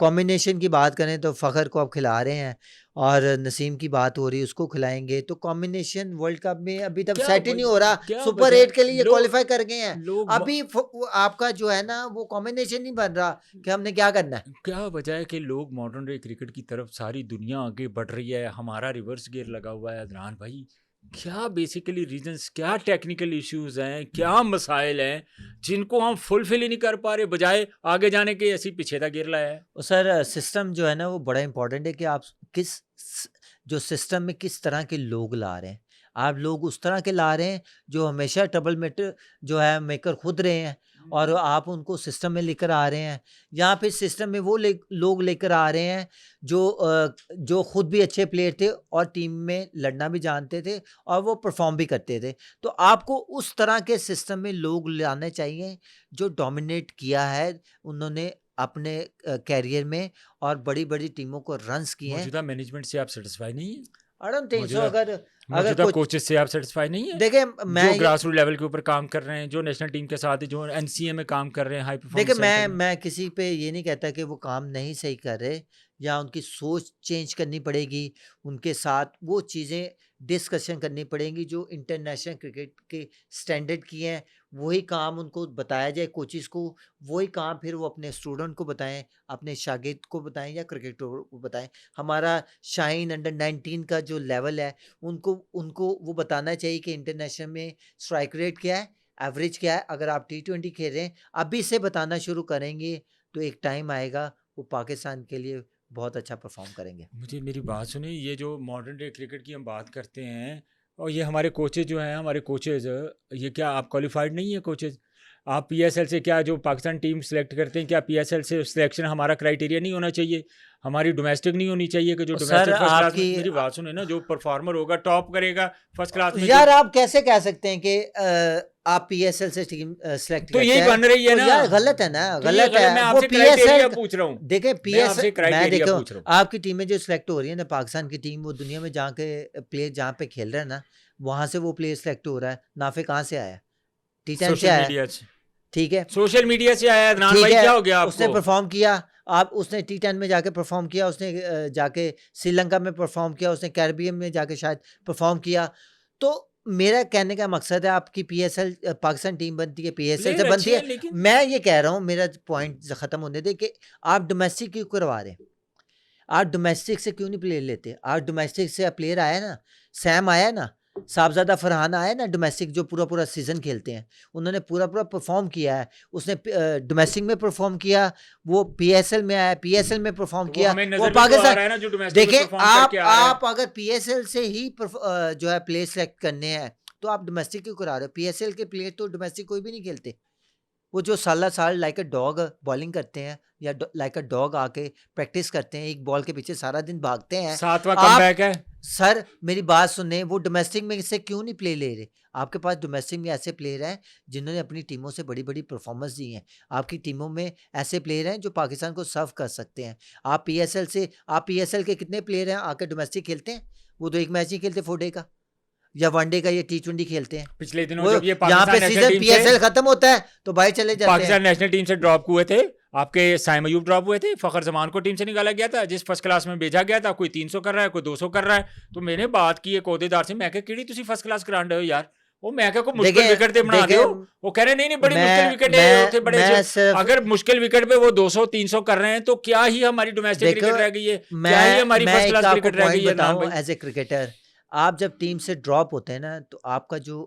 कॉम्बिनेशन की बात करें तो फ़खर को अब खिला रहे हैं और नसीम की बात हो रही है, उसको खिलाएंगे, तो कॉम्बिनेशन वर्ल्ड कप में अभी तक क्या सेट ही नहीं हो रहा। क्या सुपर वजह 8 के लिए लोग क्वालिफाई कर गए हैं, लोग अभी आपका जो है ना वो कॉम्बिनेशन नहीं बन रहा कि हमने क्या करना है। क्या वजह है कि लोग मॉडर्न डे क्रिकेट की तरफ सारी दुनिया आगे बढ़ रही है, हमारा रिवर्स गियर लगा हुआ है अदनान भाई? क्या बेसिकली रीजंस, क्या टेक्निकल इश्यूज हैं, क्या मसाइल हैं जिनको हम फुलफिल ही नहीं कर पा रहे, बजाय आगे जाने के ऐसी पीछे का गिर लाया है? और सर सिस्टम जो है ना वो बड़ा इंपॉर्टेंट है कि आप जो सिस्टम में किस तरह के लोग ला रहे हैं। आप लोग उस तरह के ला रहे हैं जो हमेशा ट्रबल मेटर जो है मेकर खुद रहे हैं, और आप उनको सिस्टम में लेकर आ रहे हैं, या फिर सिस्टम में वो लोग लेकर आ रहे हैं जो खुद भी अच्छे प्लेयर थे और टीम में लड़ना भी जानते थे और वो परफॉर्म भी करते थे। तो आपको उस तरह के सिस्टम में लोग लाने चाहिए जो डोमिनेट किया है उन्होंने अपने कैरियर में, और बड़ी-बड़ी टीमों को रन्स किए हैं। मौजूदा मैनेजमेंट से आप सेटिस्फाई नहीं है? I don't think so. मौजूदा अगर मौजूदा कुछ कोचेस से आप सेटिस्फाई नहीं है? देखिए जो मैं ग्रास रूट लेवल के ऊपर काम कर रहे हैं, जो नेशनल टीम के साथ, जो एनसीए में काम कर रहे हैं, हाई देखिए परफॉर्मेंस सेंटर में। मैं किसी पे ये नहीं कहता कि वो काम नहीं सही कर रहे, या उनकी सोच चेंज करनी पड़ेगी, उनके साथ वो चीज़ें डिस्कशन करनी पड़ेंगी जो इंटरनेशनल क्रिकेट के स्टैंडर्ड की हैं। वही काम उनको बताया जाए कोचिज़ को, वही काम फिर वो अपने स्टूडेंट को बताएं, अपने शागिर्द को बताएं या क्रिकेटर को बताएं। हमारा शाहीन अंडर 19 का जो लेवल है उनको उनको वो बताना चाहिए कि इंटरनेशनल में स्ट्राइक रेट क्या है, एवरेज क्या है। अगर आप T20 खेल रहे हैं अभी से बताना शुरू करेंगे तो एक टाइम आएगा वो पाकिस्तान के लिए बहुत अच्छा परफॉर्म करेंगे। मुझे मेरी बात सुनिए, ये जो मॉडर्न डे क्रिकेट की हम बात करते हैं, और ये हमारे कोचेज जो हैं, हमारे कोचेज, ये क्या आप क्वालिफाइड नहीं है कोचेज? आप पीएसएल से, क्या जो पाकिस्तान टीम सेलेक्ट करते हैं, क्या पीएसएल से सिलेक्शन हमारा क्राइटेरिया नहीं होना चाहिए? हमारी डोमेस्टिक नहीं होनी चाहिए कि जो सर डोमेस्टिक फर्स्ट क्लास में, आपकी मेरी बात सुने ना, जो परफॉर्मर होगा टॉप करेगा फर्स्ट क्लास में, यार जो आप कैसे कह सकते हैं कि आप पीएसएल से टीम सेलेक्ट तो करते यही हैं? बन रही है तो ना, यार गलत है ना, तो ये गलत है मैं वो आपसे क्राइटेरिया पीएसएल। पूछ रहा हूँ, देखे मैं पीएस आपसे मैं क्राइटेरिया देखो पूछ रहा हूँ। आपकी टीमें जो सिलेक्ट हो रही है ना, पाकिस्तान की टीम वो दुनिया में जहाँ के प्लेयर जहाँ पे खेल रहे हैं ना, वहां से वो प्लेयर सिलेक्ट हो रहा है। नाफे कहाँ से आया? T10 से सोशल आया, मीडिया से, ठीक है, सोशल मीडिया से आया अदनान ठीक भाई, है, क्या हो गया उसने आपको? परफॉर्म किया। आप उसने T10 में जाके परफॉर्म किया, उसने जाके श्रीलंका में परफॉर्म किया, उसने कैरेबियन में जाके शायद परफॉर्म किया। तो मेरा कहने का मकसद है आपकी पीएसएल पाकिस्तान टीम बनती है पीएसएल से प्लेयर बनती अच्छे हैं है। लेकिन मैं ये कह रहा हूँ, मेरा पॉइंट खत्म होने दे कि आप डोमेस्टिक क्यों करवा रहे हैं? आप डोमेस्टिक से क्यों नहीं प्लेयर लेते? आज डोमेस्टिक से प्लेयर आया ना, सैम आया ना, साहबजादा फरहान आया ना, डोमेस्टिक जो पूरा पूरा सीजन खेलते हैं, उन्होंने पूरा पूरा परफॉर्म किया है। उसने डोमेस्टिक में परफॉर्म किया, वो पीएसएल में आया, पीएसएल में परफॉर्म तो वो किया, हमें वो नजर भी तो आ पाकिस्तान। रहा है ना, जो डोमेस्टिक में देखिए परफॉर्म करके आ रहा है। आप अगर पीएसएल से ही जो है प्लेयर सेलेक्ट करने हैं तो आप डोमेस्टिक क्यों करा रहे हो? पीएसएल के प्लेयर तो डोमेस्टिक कोई भी नहीं खेलते। वो जो साला साल लाइक अ डॉग बॉलिंग करते हैं, या लाइक अ डॉग आके प्रैक्टिस करते हैं, एक बॉल के पीछे सारा दिन भागते हैं। 7वां आप कमबैक है। सर मेरी बात सुने, वो डोमेस्टिक में से क्यों नहीं प्ले ले रहे? आपके पास डोमेस्टिक में ऐसे प्लेयर हैं जिन्होंने अपनी टीमों से बड़ी बड़ी परफॉर्मेंस दी है। आपकी टीमों में ऐसे प्लेयर हैं जो पाकिस्तान को सर्व कर सकते हैं। आप पीएसएल के कितने प्लेयर हैं आके डोमेस्टिक खेलते हैं? वो तो एक मैच ही खेलते 4 डे का या 1 डे का, या T20 खेलते हैं। पिछले दिनों वो जब ये यहाँ पे Pakistan national season team PSL से खत्म होता है तो भाई चले जाते हैं। पाकिस्तान नेशनल टीम से ड्रॉप हुए थे, आपके साइम अयूब ड्रॉप हुए थे, फखर जमान को टीम से निकाला गया था, जिस फर्स्ट क्लास में भेजा गया था, कोई 300 कर रहा है, कोई 200 कर रहा है। तो मैंने बात की एक ओहदेदार से, मैं कहा किड़ी तुसी फर्स्ट क्लास करांडे हो यार, वो मैं कहा को मुश्किल विकेट ते बना दियो। वो कह रहे नहीं नहीं बड़ी मुश्किल विकेट है, उठे बड़े अगर मुश्किल विकेट पे वो 200-300 कर रहे हैं तो क्या ही हमारी डोमेस्टिक क्रिकेट रह गई है, क्या ही हमारी फर्स्ट क्लास क्रिकेट रह गई है? अदनान भाई एज ए क्रिकेटर, आप जब टीम से ड्रॉप होते हैं ना तो आपका जो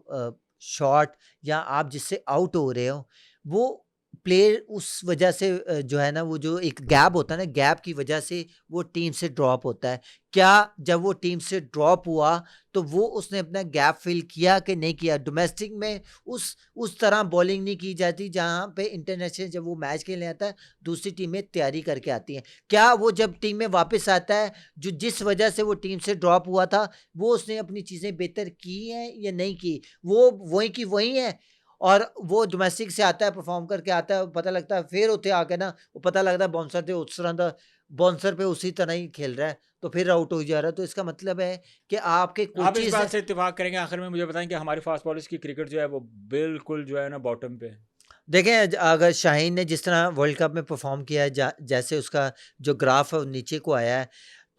शॉट या आप जिससे आउट हो रहे हो, वो प्लेयर उस वजह से जो है ना, वो जो एक गैप होता है ना, गैप की वजह से वो टीम से ड्रॉप होता है। क्या जब वो टीम से ड्रॉप हुआ तो वो उसने अपना गैप फिल किया कि नहीं किया? डोमेस्टिक में उस तरह बॉलिंग नहीं की जाती जहाँ पे इंटरनेशनल जब वो मैच खेलने आता है दूसरी टीमें तैयारी करके आती हैं। क्या वो जब टीम में वापस आता है, जो जिस वजह से वो टीम से ड्रॉप हुआ था, वो उसने अपनी चीज़ें बेहतर की हैं या नहीं की? वो वही की वही है। और वो डोमेस्टिक से आता है, परफॉर्म करके आता है, पता लगता है फिर उत्थे आके ना वो पता लगता है बाउंसर ते उस तरह दा बाउंसर पे उसी तरह ही खेल रहा है तो फिर आउट हो जा रहा है। तो इसका मतलब है कि आपके आप इस कोचेस बात से इत्तेफाक करेंगे? आखिर में मुझे बताएं कि हमारे फास्ट बॉलर्स की क्रिकेट जो है वो बिल्कुल जो है ना बॉटम पे है। देखें, अगर शाहीन ने जिस तरह वर्ल्ड कप में परफॉर्म किया है, जैसे उसका जो ग्राफ है वो नीचे को आया है,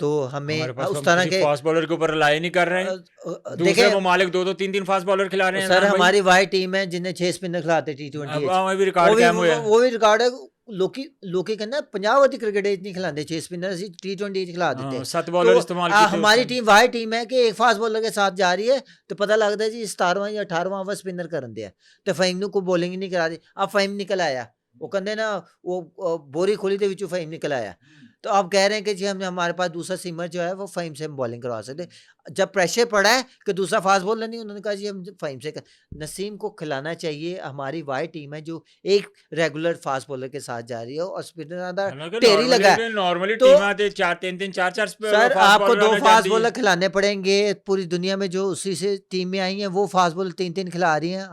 तो हमें हमारे पास उस हम तरह किसी के फास्ट बॉलर के ऊपर रिलाई नहीं कर रहे हैं। दूसरे देखें ममालिक 2-2 3-3 फास्ट बॉलर खिला रहे हैं सर, अदनान भाई। हमारी वाही टीम है जिन्हें 6 स्पिनर खिलाते T20 अब भी रिकॉर्ड कायम हुआ है। वो भी रिकॉर्ड है। लोकी कहना 50 वाली क्रिकेट नहीं खिलाते 6 स्पिनर T20 खिला देते हैं। 7 बॉलर तो इस्तेमाल कीते हमारी उसने। टीम वाही टीम है कि एक फास्ट बॉलर के साथ जा रही है तो पता लगता है जी 17वां या 18वां ओवर स्पिनर करन दिया तो फहीम को बॉलिंग ही नहीं करा दी। अब फहीम निकल आया, वो कहते ना वो बोरी खोली दे विचों फहीम निकल आया। तो आप कह रहे हैं कि जी हम हमारे पास दूसरा सीमर जो है वो फहीम से हम बॉलिंग करवा सकते। जब प्रेशर पड़ा है कि दूसरा फास्ट बॉलर नहीं, उन्होंने कहा जी हम फहीम से नसीम को खिलाना चाहिए। हमारी वाई टीम है जो एक रेगुलर फास्ट बॉलर के साथ जा रही है और स्पिनर टेरी लगा है। नॉर्मली तो टीम आते 4-3-3 4-4 सर फास्ट आपको बॉलर 2 आना फास्ट चाहती बॉलर है। खिलाने पड़ेंगे। पूरी दुनिया में जो उसी से टीम में आई हैं वो फास्ट बॉलर 3-3 खिला रही हैं।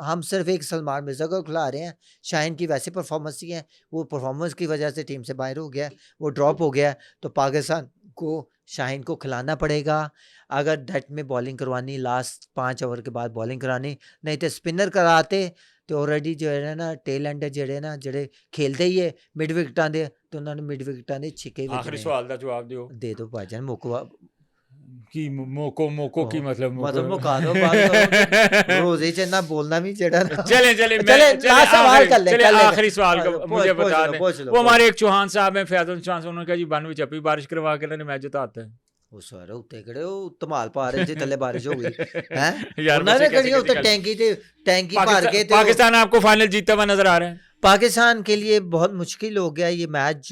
हम सिर्फ एक सलमान मिर्जा को खिला रहे हैं। शाहीन की वैसी परफॉर्मेंस ही है, वो परफॉर्मेंस की वजह से टीम से बाहर हो गया, वो ड्रॉप हो गया। तो पाकिस्तान को शाहीन को खिलाना पड़ेगा अगर डेट में बॉलिंग करवानी, लास्ट 5 ओवर के बाद बॉलिंग करानी। नहीं तो स्पिनर कराते तो ऑलरेडी जो है ना टेल एंडर जेड़े ना जेड़े खेलते ही है मिड विकेटां दे तो उन्होंने मिड विकेटां दे छिके आखिरी सवाल का जवाब दियो दे दो भाईजान मौको कि मोको की मतलब मुका दो बात रोजे च ना बोलना भी जेड़ा ना। चले सवाल कर ले आखिरी सवाल का मुझे बता दें। वो हमारे एक चौहान साहब हैं फैजल चौहान, उन्होंने कहा जी बन में चपी बारिश करवा के मैच जिताते हैं। ਉਹ ਸਰ ਉੱਤੇ ਕਿਹੜੇ ਉਹ ਧਮਾਲ ਪਾ ਰਹੇ ਸੀ ਥੱਲੇ ਬਾਰਿਸ਼ ਹੋ ਗਈ ਹੈ यार ਉਹਨਾਂ ने कड़ी ਉੱਤੇ टैंकी भर के पाकिस्तान आपको फाइनल जीतता हुआ नजर आ रहा है। पाकिस्तान के लिए बहुत मुश्किल हो गया ये मैच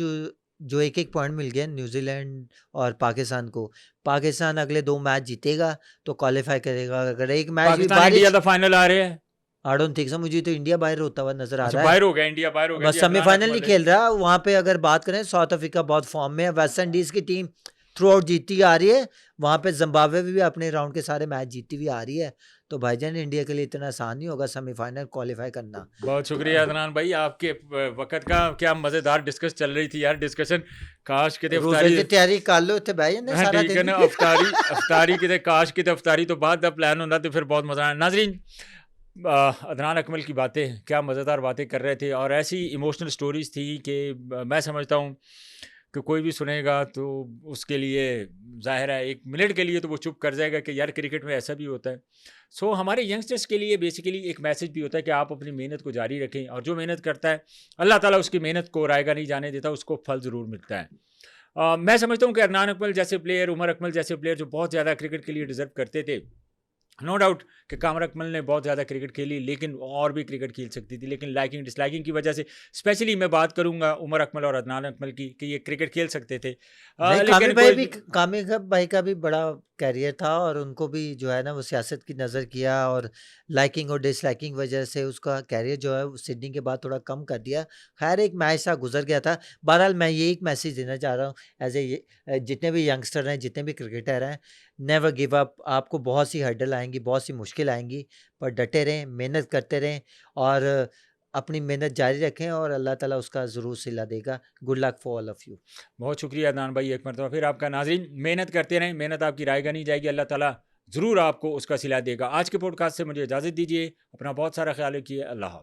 जो एक पॉइंट मिल गया न्यूजीलैंड और पाकिस्तान को। पाकिस्तान अगले 2 मैच जीतेगा तो क्वालिफाई करेगा। अगर एक मैच भी इंडिया तो फाइनल आ रहे हैं। आई डोंट थिंक सो, मुझे तो इंडिया बाहर होता हुआ नजर आ रहा है। बाहर हो गया, इंडिया बाहर हो गया, बस सेमीफाइनल नहीं खेल रहा। वहाँ पे अगर बात करें साउथ अफ्रीका बहुत फॉर्म में है, वेस्ट इंडीज की टीम थ्रू आउट जीतती आ रही है। वहाँ पे जिम्बाब्वे भी अपने राउंड के सारे मैच जीतती हुई आ रही है। तो भाईजान इंडिया के लिए इतना आसान नहीं होगा सेमीफाइनल क्वालिफाई करना। बहुत शुक्रिया अदनान भाई, आपके वक्त का क्या मजेदार डिस्कस चल रही थी यार। डिस्कशन काश किते रोजे की तैयारी कर लो इत्थे बैठ जांदे सारा ठीक है ना। अफ्तारी किते काश किते अफ्तारी तो बाद दा प्लान होंदा तो फिर बहुत मजा आना। नाजरीन, अदनान अकमल की बातें क्या मज़ेदार बातें कर रहे थे और ऐसी इमोशनल स्टोरीज़ थी कि मैं समझता हूँ कि कोई भी सुनेगा तो उसके लिए ज़ाहिर है 1 मिनट के लिए तो वो चुप कर जाएगा कि यार क्रिकेट में ऐसा भी होता है। सो हमारे यंगस्टर्स के लिए बेसिकली एक मैसेज भी होता है कि आप अपनी मेहनत को जारी रखें और जो मेहनत करता है अल्लाह ताला उसकी मेहनत को रायगा नहीं जाने देता, उसको फल ज़रूर मिलता है। मैं समझता हूँ कि अदनान अकमल जैसे प्लेयर, उमर अकमल जैसे प्लेयर जो बहुत ज़्यादा क्रिकेट के लिए डिज़र्व करते थे, नो डाउट कि कामर अकमल ने बहुत ज़्यादा क्रिकेट खेली लेकिन और भी क्रिकेट खेल सकती थी, लेकिन लाइकिंग डिसलाइकिंग की वजह से स्पेशली मैं बात करूंगा उमर अकमल और अदनान अकमल की कि ये क्रिकेट खेल सकते थे। कामिल भाई का भी बड़ा कैरियर था और उनको भी जो है ना वो सियासत की नज़र किया और लाइकिंग और डिसलाइकिंग वजह से उसका कैरियर जो है सिडनी के बाद थोड़ा कम कर दिया। खैर एक मैच सा गुजर गया था। बहरहाल मैं ये एक मैसेज देना चाह रहा हूँ एज ए जितने भी यंगस्टर हैं, जितने भी क्रिकेटर हैं, नेवर गिव अप। आपको बहुत सी हर्डल आएंगी, बहुत सी मुश्किल आएंगी, पर डटे रहें, मेहनत करते रहें और अपनी मेहनत जारी रखें और अल्लाह ताला उसका ज़रूर सिला देगा। Good luck for all of you. बहुत शुक्रिया अदनान भाई एक मरतबा फिर आपका। नाज़रीन, मेहनत करते रहें, मेहनत आपकी रायगा नहीं जाएगी, अल्लाह ताला ज़रूर आपको उसका सिला देगा। आज के पॉडकास्ट से मुझे इजाज़त दीजिए, अपना बहुत सारा ख्याल रखिए, अल्लाह हाफ़िज़।